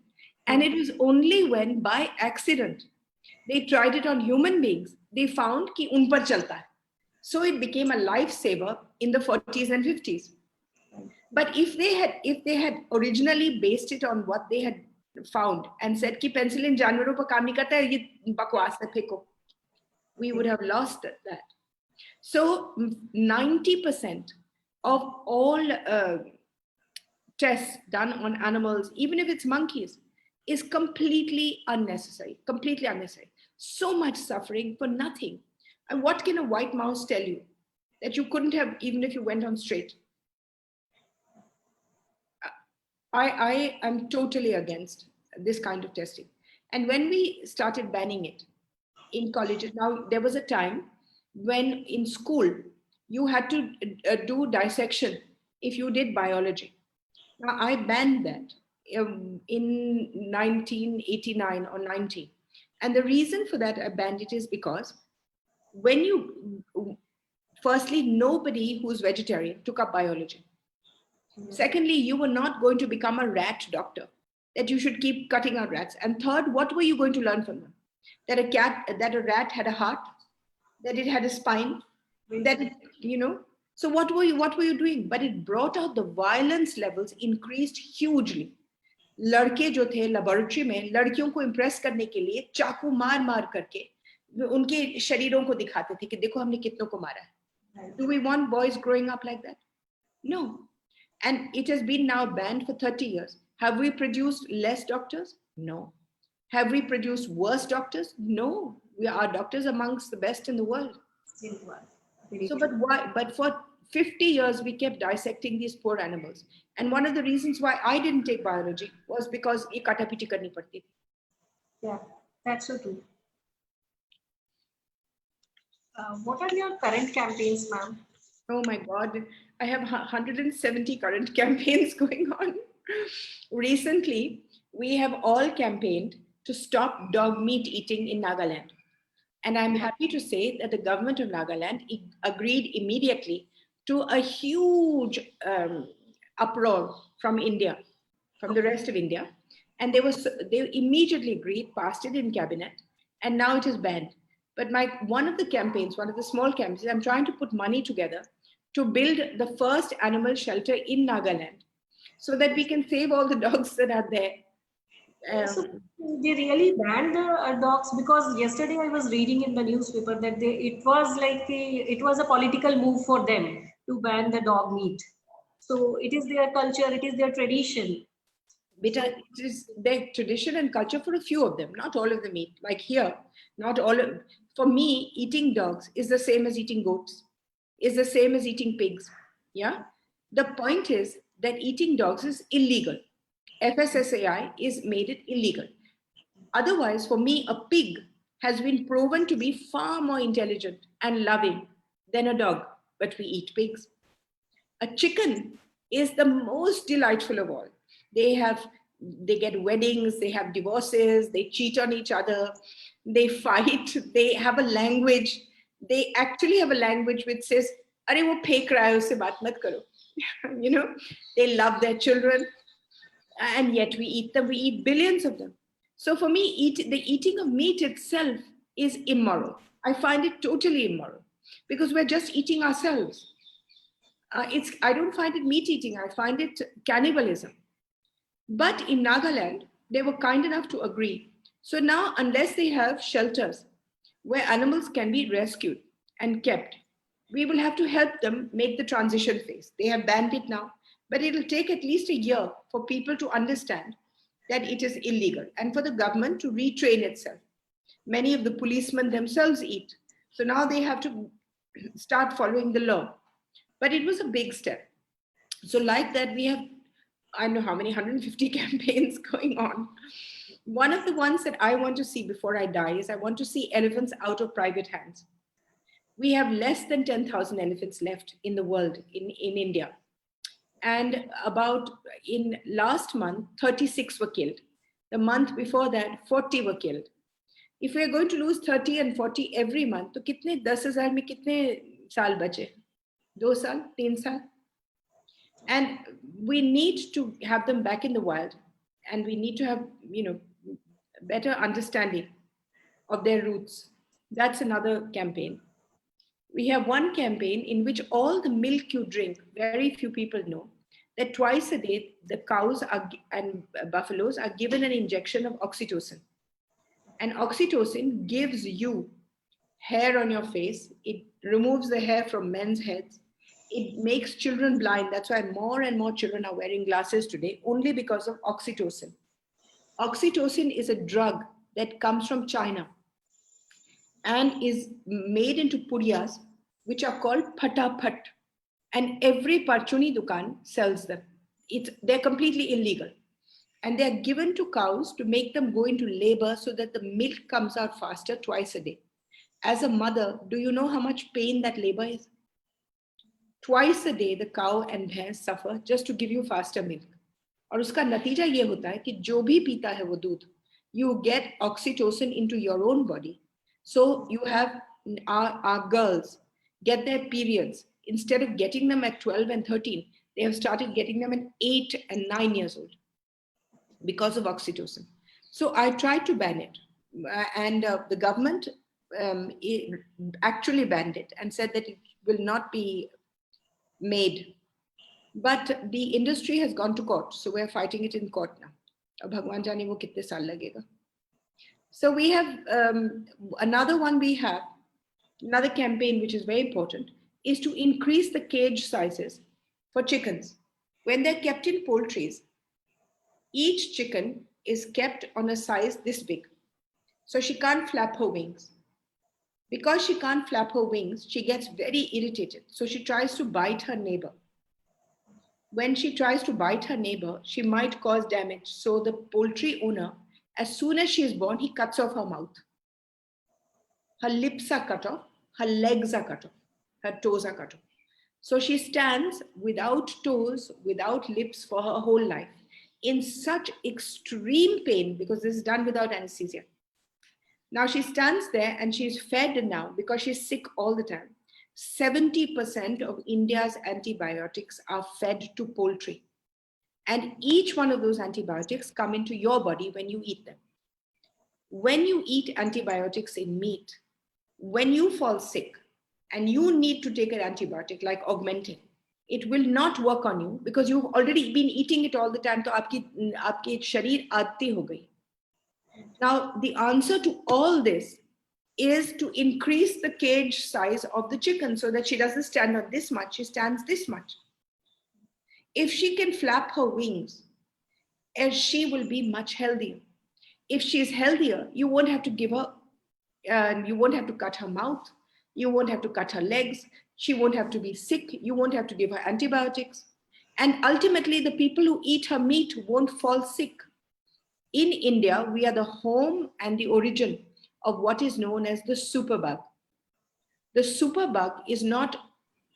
[SPEAKER 2] And it was only when by accident they tried it on human beings, they found कि उन पर चलता है. So it became a lifesaver in the 40s and 50s. But if they had originally based it on what they had found and said कि penicillin जानवरों पर काम नहीं करता है, ये बकवास है, फेंको, we would have lost that. So 90% of all tests done on animals, even if it's monkeys, is completely unnecessary. So much suffering for nothing. And what can a white mouse tell you that you couldn't have even if you went on straight? I am totally against this kind of testing. And when we started banning it in colleges, now there was a time when in school you had to do dissection if you did biology. Now I banned that in 1989 or 90. And the reason for that I banned it is because when you, firstly, nobody who's vegetarian took up biology. Secondly, you were not going to become a rat doctor, that you should keep cutting out rats. And third, what were you going to learn from them? That a rat had a heart, that it had a spine, that it, so what were you doing? But it brought out the violence levels increased hugely. लड़के जो थे laboratory में लड़कियों को impress करने के लिए चाकू मार मार करके उनके शरीरों को दिखाते थे कि देखो हमने कितनों को मारा है. Do we want boys growing up like that? No. And it has been now banned for 30 years. Have we produced less doctors? No. Have we produced worse doctors? No. We are doctors amongst the best in the world. So, but why? But for 50 years, we kept dissecting these poor animals. And one of the reasons why I didn't take biology was because ye katapiti karni padti.
[SPEAKER 1] Yeah, that's so true. What are your current campaigns, ma'am?
[SPEAKER 2] Oh my God, I have 170 current campaigns going on. Recently, we have all campaigned to stop dog meat eating in Nagaland. And I'm happy to say that the government of Nagaland agreed immediately to a huge uproar from India, from the rest of India. And they immediately agreed, passed it in cabinet, and now it is banned. But one of the small campaigns, I'm trying to put money together to build the first animal shelter in Nagaland so that we can save all the dogs that are there.
[SPEAKER 1] So they really banned the dogs, because yesterday I was reading in the newspaper that it was a political move for them to ban the dog meat. So it is their culture, it is their tradition.
[SPEAKER 2] Beta, it is their tradition and culture for a few of them, not all of them eat. Like here, not all of, for me, eating dogs is the same as eating goats, is the same as eating pigs. Yeah. The point is that eating dogs is illegal. FSSAI is made it illegal. Otherwise, for me, a pig has been proven to be far more intelligent and loving than a dog, but we eat pigs. A chicken is the most delightful of all. They get weddings, they have divorces, they cheat on each other, they fight, they have a language. They actually have a language which says, "Are wo phek raha hai, usse baat mat karo." They love their children, and yet we eat them. We eat billions of them. So for me, the eating of meat itself is immoral. I find it totally immoral because we're just eating ourselves. I don't find it meat eating. I find it cannibalism. But in Nagaland, they were kind enough to agree. So now, unless they have shelters where animals can be rescued and kept, we will have to help them make the transition phase. They have banned it now, but it will take at least a year for people to understand that it is illegal and for the government to retrain itself. Many of the policemen themselves eat. So now they have to start following the law. But it was a big step. So like that, we have, I don't know how many, 150 campaigns going on. One of the ones that I want to see before I die is I want to see elephants out of private hands. We have less than 10,000 elephants left in the world, in India. And in last month, 36 were killed. The month before that, 40 were killed. If we are going to lose 30 and 40 every month, तो कितने 10,000 में कितने साल बचे? 2 साल, 3 साल? And we need to have them back in the wild, and we need to have, better understanding of their roots. That's another campaign. We have one campaign in which all the milk you drink, very few people know that twice a day, the cows and buffaloes are given an injection of oxytocin. And oxytocin gives you hair on your face. It removes the hair from men's heads. It makes children blind. That's why more and more children are wearing glasses today, only because of oxytocin. Oxytocin is a drug that comes from China and is made into pudiyas, which are called phataphat. And every parchuni dukan sells them. They're completely illegal. And they're given to cows to make them go into labor so that the milk comes out faster twice a day. As a mother, do you know how much pain that labor is? Twice a day, the cow and bhais suffer just to give you faster milk. और उसका नतीजा ये होता है कि जो भी पीता है वो दूध, you get oxytocin into your own body. So you have our girls get their periods, instead of getting them at 12 and 13, they have started getting them at 8 and 9 years old because of oxytocin. So I tried to ban it, and the government actually banned it and said that it will not be made. But the industry has gone to court, so we're fighting it in court now. Ab Bhagwan jane wo kitne saal lagega. So we have another one. We have another campaign which is very important, is to increase the cage sizes for chickens. When they're kept in poultries, each chicken is kept on a size this big. So she can't flap her wings. Because she can't flap her wings, she gets very irritated. So she tries to bite her neighbor. When she tries to bite her neighbor, she might cause damage. So the poultry owner, as soon as she is born, he cuts off her mouth. Her lips are cut off, her legs are cut off, her toes are cut off. So she stands without toes, without lips for her whole life, in such extreme pain, because this is done without anesthesia. Now she stands there and she's fed now because she's sick all the time. 70% of India's antibiotics are fed to poultry. And each one of those antibiotics come into your body when you eat them. When you eat antibiotics in meat, when you fall sick and you need to take an antibiotic like Augmentin, it will not work on you because you've already been eating it all the time. So aapki shareer aadti ho gayi. Now, the answer to all this is to increase the cage size of the chicken so that she doesn't stand on this much, she stands this much. If she can flap her wings, she will be much healthier. If she's healthier, you won't have to give her, you won't have to cut her mouth, you won't have to cut her legs, she won't have to be sick, you won't have to give her antibiotics. And ultimately, the people who eat her meat won't fall sick. In India, we are the home and the origin of what is known as the superbug. The superbug is not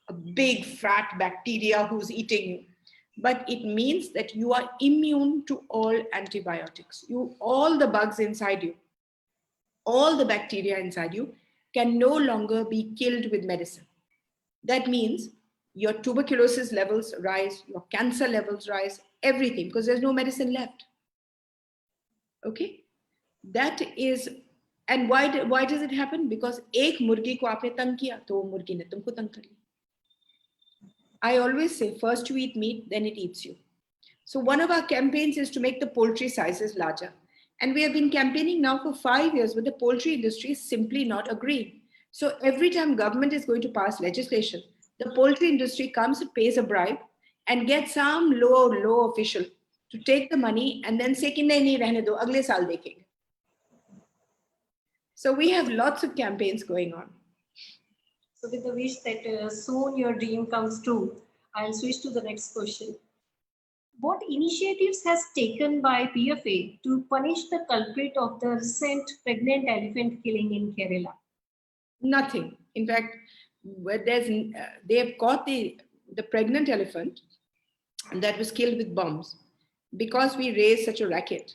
[SPEAKER 2] a big fat bacteria who's eating you, but it means that you are immune to all antibiotics. All the bugs inside you, all the bacteria inside you can no longer be killed with medicine. That means your tuberculosis levels rise, your cancer levels rise, everything, because there's no medicine left. Okay, that is, and why does it happen? Because एक मुर्गी को आपने तंग किया तो वो मुर्गी ने तुमको तंग कर लिया. I always say, first you eat meat, then it eats you. So one of our campaigns is to make the poultry sizes larger. And we have been campaigning now for 5 years, but the poultry industry is simply not agreeing. So every time government is going to pass legislation, the poultry industry comes and pays a bribe and gets some low official to take the money and then say, nahi rehne do, agle saal dekhenge. So we have lots of campaigns going on.
[SPEAKER 1] So with the wish that soon your dream comes true, I'll switch to the next question. What initiatives has taken by PFA to punish the culprit of the recent pregnant elephant killing in Kerala?
[SPEAKER 2] Nothing. In fact, they have caught the pregnant elephant that was killed with bombs. Because we raised such a racket,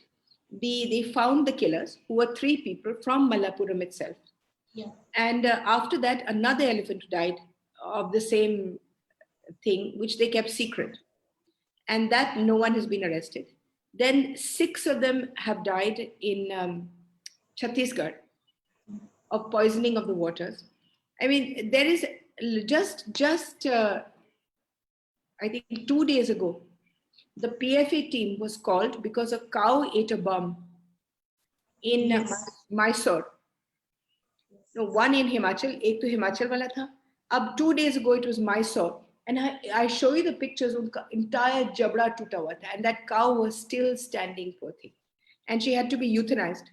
[SPEAKER 2] they found the killers, who were 3 people from Malappuram itself.
[SPEAKER 1] Yeah.
[SPEAKER 2] And after that, another elephant died of the same thing, which they kept secret. And that no one has been arrested. Then 6 of them have died in Chhattisgarh of poisoning of the waters. I mean, there is just I think 2 days ago, the PFA team was called because a cow ate a bomb in Mysore. No, one in Himachal, ek to Himachal wala tha. Ab 2 days ago, it was Mysore. And I show you the pictures, unka entire jabda tuta hua tha, and that cow was still standing, poor thing. And she had to be euthanized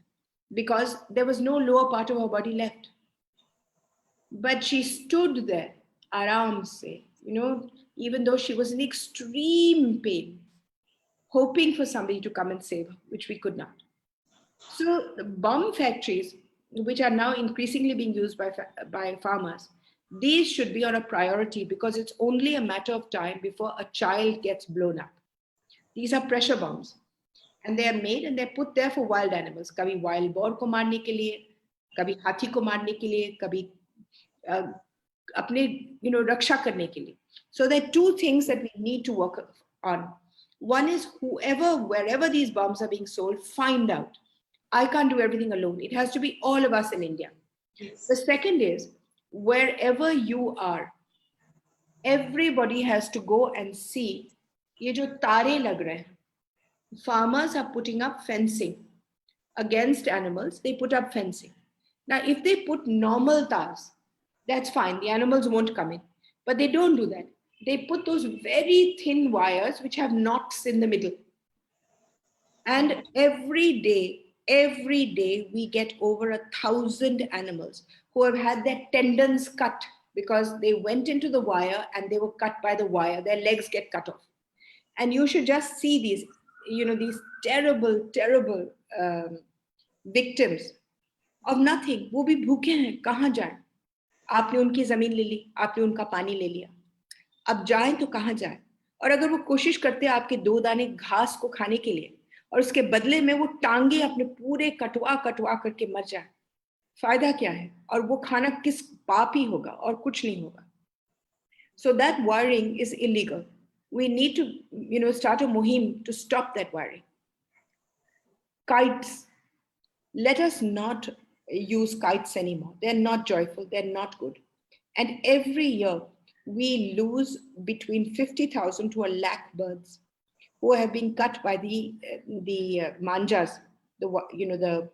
[SPEAKER 2] because there was no lower part of her body left. But she stood there, aram se, even though she was in extreme pain, hoping for somebody to come and save her, which we could not. So the bomb factories, which are now increasingly being used by farmers, these should be on a priority because it's only a matter of time before a child gets blown up. These are pressure bombs, and they are made and they're put there for wild animals. Kabhi wild boar ko marne ke liye, kabhi hathi ko marne ke liye, kabhi अपने रक्षा करने के लिए. So there are two things that we need to work on. One is wherever these bombs are being sold, find out. I can't do everything alone. It has to be all of us in India.
[SPEAKER 1] Yes.
[SPEAKER 2] The second is, wherever you are, everybody has to go and see ये जो तारे लग रहे हैं. Farmers are putting up fencing against animals. They put up fencing. Now, if they put normal tars, that's fine. The animals won't come in. But they don't do that. They put those very thin wires which have knots in the middle. And every day we get over 1,000 animals who have had their tendons cut because they went into the wire and they were cut by the wire. Their legs get cut off. And you should just see these, these terrible victims of nothing. वो भी भूखे हैं, कहाँ जाएं? आपने उनकी जमीन ले ली, आपने उनका पानी ले लिया. अब जाएं तो कहाँ जाएं? और अगर वो कोशिश करते हैं आपके 2 दाने घास को खाने के लिए और उसके बदले में वो टांगे अपने पूरे कटवा करके मर जाए, फायदा क्या है? और वो खाना किस पाप ही होगा और कुछ नहीं होगा. So that wiring is illegal. We need to, start a muhim to stop that wiring. Kites. Let us not use kites anymore. They're not joyful. They're not good. And every year we lose between 50,000 to 100,000 birds who have been cut by the manjas, the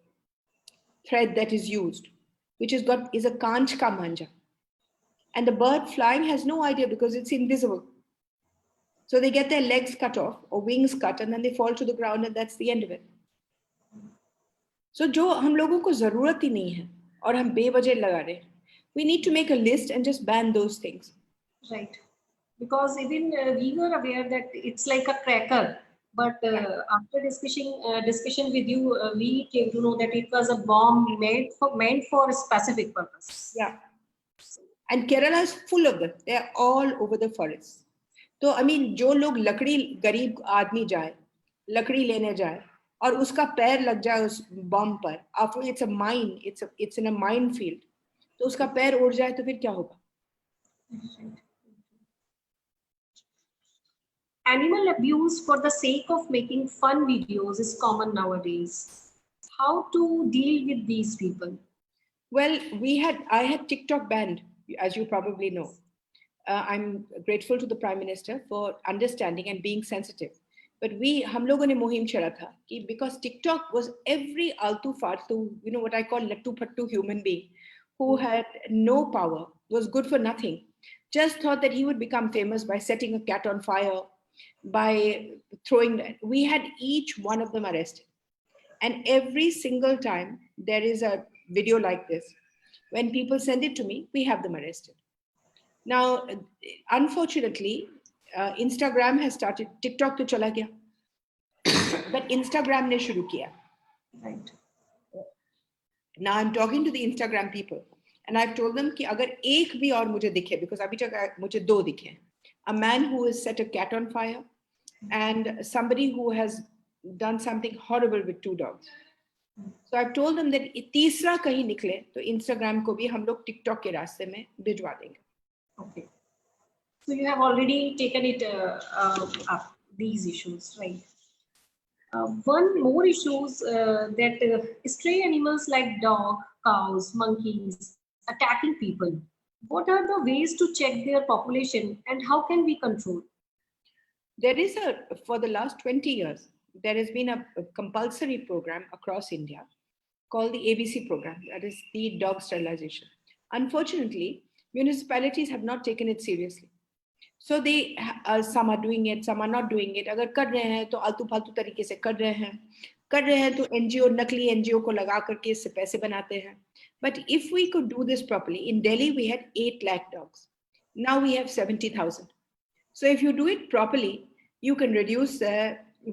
[SPEAKER 2] thread that is used, which is a kanch ka manja. And the bird flying has no idea because it's invisible. So they get their legs cut off or wings cut and then they fall to the ground and that's the end of it. So जो हम लोगों को ज़रूरत ही नहीं है और हम बेवजह लगा रहे हैं, we need to make a list and just ban those things.
[SPEAKER 1] Right. Because even we were aware that it's like a cracker, but after discussion with you, we came to know that it was a bomb meant for a specific purpose.
[SPEAKER 2] Yeah. And Kerala is full of them. They are all over the forests. तो I mean, जो लोग गरीब आदमी जाए, लकड़ी लेने जाए और उसका पैर लग जाए उस बम पर, after it's a mine, it's in a minefield, तो उसका पैर उड़ जाए तो फिर क्या होगा?
[SPEAKER 1] Animal abuse for the sake of making fun videos is common nowadays. How to deal with these people?
[SPEAKER 2] Well, I had TikTok banned, as you probably know. I'm grateful to the Prime Minister for understanding and being sensitive. But हम लोगों ने मुहिम चला था कि because TikTok was every altu fartu, what I call lattu pattu human being who had no power, was good for nothing, just thought that he would become famous by setting a cat on fire, by throwing. We had each one of them arrested. And every single time there is a video like this, when people send it to me, we have them arrested. Now, unfortunately, Instagram has started. TikTok to chala gaya, but Instagram ne shuru kiya.
[SPEAKER 1] Right.
[SPEAKER 2] Now I'm talking to the Instagram people, and I've told them कि अगर एक भी और मुझे दिखे, because अभी तक मुझे 2 दिखे, a man who has set a cat on fire, and somebody who has done something horrible with 2 dogs. So I've told them that तीसरा कहीं निकले तो Instagram को भी हम लोग TikTok के रास्ते में भिजवा देंगे.
[SPEAKER 1] Okay. So you have already taken it up, these issues, right? One more issues that stray animals like dog, cows, monkeys attacking people. What are the ways to check their population and how can we control?
[SPEAKER 2] There is for the last 20 years, there has been a compulsory program across India called the ABC program, that is the dog sterilization. Unfortunately, municipalities have not taken it seriously. So they some are doing it, some are not doing it. अगर कर रहे हैं तो आलतू फालतू तरीके से कर रहे हैं तो NGO नकली NGO को लगा करके इससे पैसे बनाते हैं. But if we could do this properly, in Delhi we had 8 lakh dogs. Now we have 70,000. So if you do it properly, you can reduce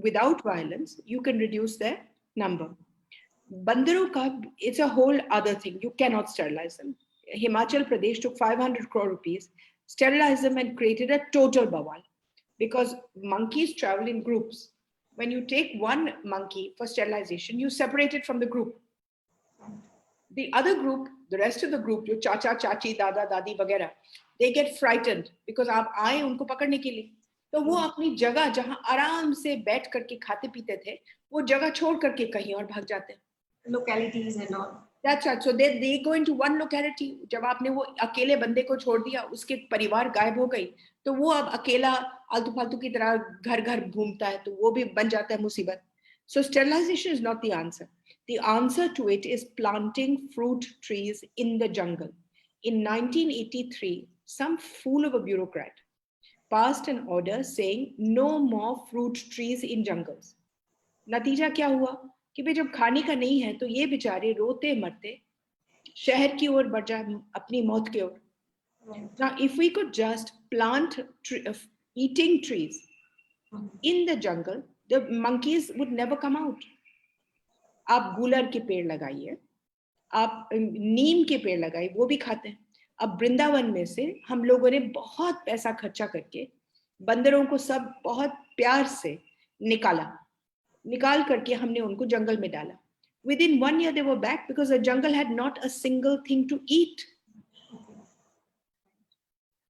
[SPEAKER 2] without violence, you can reduce their number. Bandaron ka, it's a whole other thing. You cannot sterilize them. Himachal Pradesh took 500 crore rupees, sterilized them and created a total bawal because monkeys travel in groups. When you take one monkey for sterilization, you separate it from the group. The other group, the rest of the group, जो चाचा चाची दादा दादी वगैरह, they get frightened because आप आए उनको पकड़ने के लिए, तो वो अपनी जगह जहां आराम से बैठ करके खाते पीते थे वो जगह छोड़ करके कहीं और भाग जाते हैं.
[SPEAKER 1] Localities and all.
[SPEAKER 2] That's right. So they go into one locality. जब आपने वो अकेले बंदे को छोड़ दिया, उसके परिवार गायब हो गई, तो वो अब अकेला आलतू फालतू की तरह घर घर घूमता है, तो वो भी बन जाता है मुसीबत. So sterilization is not the answer. The answer to it is planting fruit trees in the jungle. In 1983, some fool of a bureaucrat passed an order saying no more fruit trees in jungles. नतीजा क्या हुआ कि भाई जब खाने का नहीं है तो ये बेचारे रोते मरते शहर की ओर बढ़ जाए अपनी मौत की ओर. Now, if we could just plant eating trees in the jungle, the monkeys would never come out. आप गूलर के पेड़ लगाइए, आप नीम के पेड़ लगाइए, वो भी खाते हैं. अब वृंदावन में से हम लोगों ने बहुत पैसा खर्चा करके बंदरों को सब बहुत प्यार से निकाल करके हमने उनको जंगल में डाला. Within 1 year they were back because the jungle had not a single thing to eat.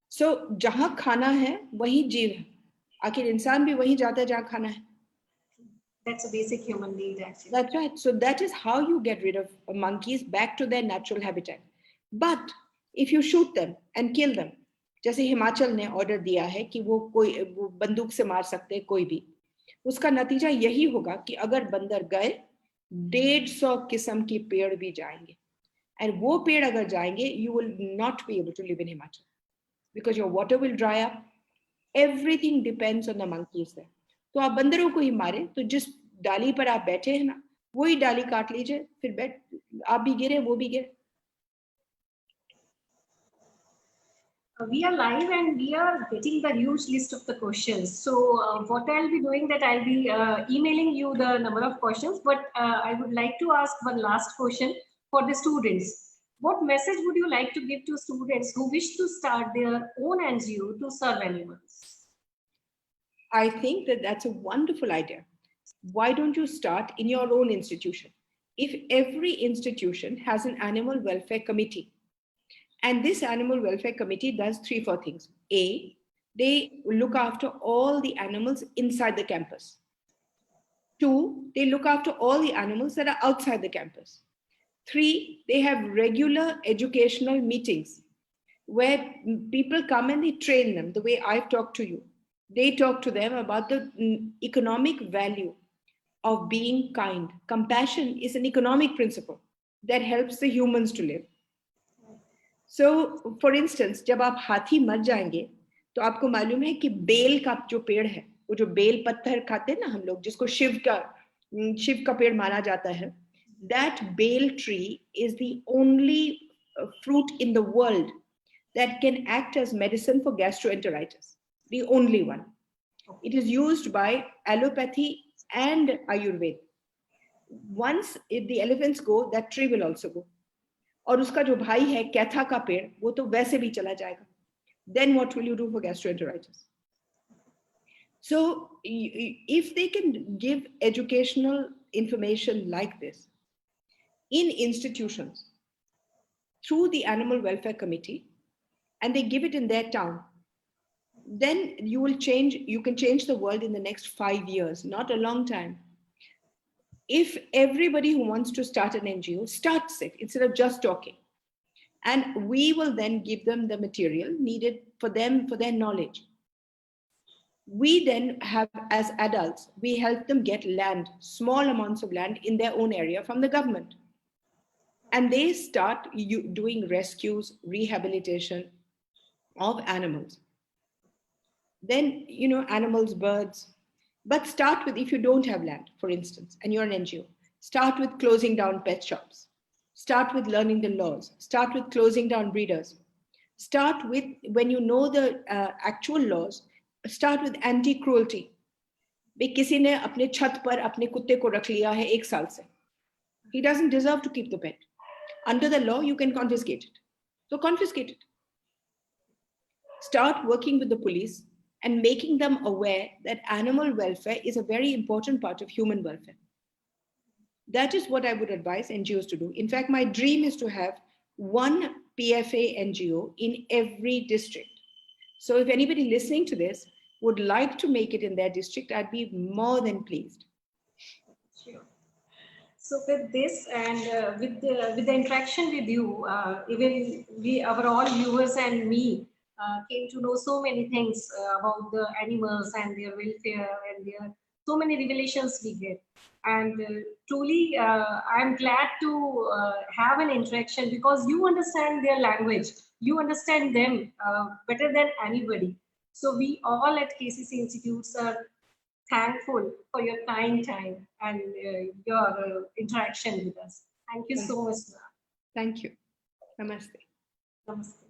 [SPEAKER 2] So जहां खाना है वहीं जीव है. आखिर इंसान भी वहीं जाता है जहां खाना है.
[SPEAKER 1] That's a basic human need, actually.
[SPEAKER 2] That's right. So that is how you get rid of monkeys back to their natural habitat. But if you shoot them and kill them, जैसे हिमाचल ने ऑर्डर दिया है कि वो बंदूक से मार सकते हैं कोई भी, उसका नतीजा यही होगा कि अगर बंदर गए 150 किस्म के पेड़ भी जाएंगे. And वो पेड़ अगर जाएंगे, you will not be able to live in Himachal because your water will dry up. Everything depends on the monkeys there. तो आप बंदरों को ही मारे तो जिस डाली पर आप बैठे हैं ना, वही डाली काट लीजिए, फिर आप भी गिरे वो भी गिरे.
[SPEAKER 1] We are live and we are getting the huge list of the questions. So what I'll be doing that I'll be emailing you the number of questions, but I would like to ask one last question for the students. What message would you like to give to students who wish to start their own NGO to serve animals?
[SPEAKER 2] I think that that's a wonderful idea. Why don't you start in your own institution? If every institution has an animal welfare committee, and this animal welfare committee does 3-4 things. A, they look after all the animals inside the campus. 2, they look after all the animals that are outside the campus. 3, they have regular educational meetings where people come and they train them the way I've talked to you. They talk to them about the economic value of being kind. Compassion is an economic principle that helps the humans to live. So, for instance, जब आप हाथी मर जाएंगे तो आपको मालूम है कि बेल का जो पेड़ है, वो जो बेल पत्थर खाते हैं ना हम लोग, जिसको शिव का पेड़ माना जाता है, that bale tree is the only fruit in the world that can act as medicine for gastroenteritis. The only one. It is used by allopathy and Ayurveda. Once the elephants go, that tree will also go. और उसका जो भाई है कैथा का पेड़, वो तो वैसे भी चला जाएगा. Then what will you do for gastroenteritis? So if they can give educational information like this in institutions through the animal welfare committee, and they give it in their town, then you can change the world in the next 5 years, not a long time. If everybody who wants to start an NGO starts it instead of just talking, and we will then give them the material needed for them, for their knowledge. We then have, as adults, we help them get land, small amounts of land in their own area from the government. And they start doing rescues, rehabilitation of animals. Then, animals, birds. But start with, if you don't have land, for instance, and you're an NGO, start with closing down pet shops. Start with learning the laws. Start with closing down breeders. Start with, when you know the actual laws, start with anti-cruelty. किसी ने अपने छत पर अपने कुत्ते को रख लिया है 1 साल से. He doesn't deserve to keep the pet. Under the law, you can confiscate it. So confiscate it. Start working with the police and making them aware that animal welfare is a very important part of human welfare. That is what I would advise NGOs to do. In fact, my dream is to have one PFA NGO in every district. So if anybody listening to this would like to make it in their district, I'd be more than pleased.
[SPEAKER 1] Sure. So with this and with the interaction with you, even our all viewers and me came to know so many things about the animals and their welfare and their so many revelations we get. And truly, I'm glad to have an interaction because you understand their language, you understand them better than anybody. So we all at KCC Institutes are thankful for your kind time and your interaction with us. Thank you so much.
[SPEAKER 2] Thank you. Namaste.
[SPEAKER 1] Namaste.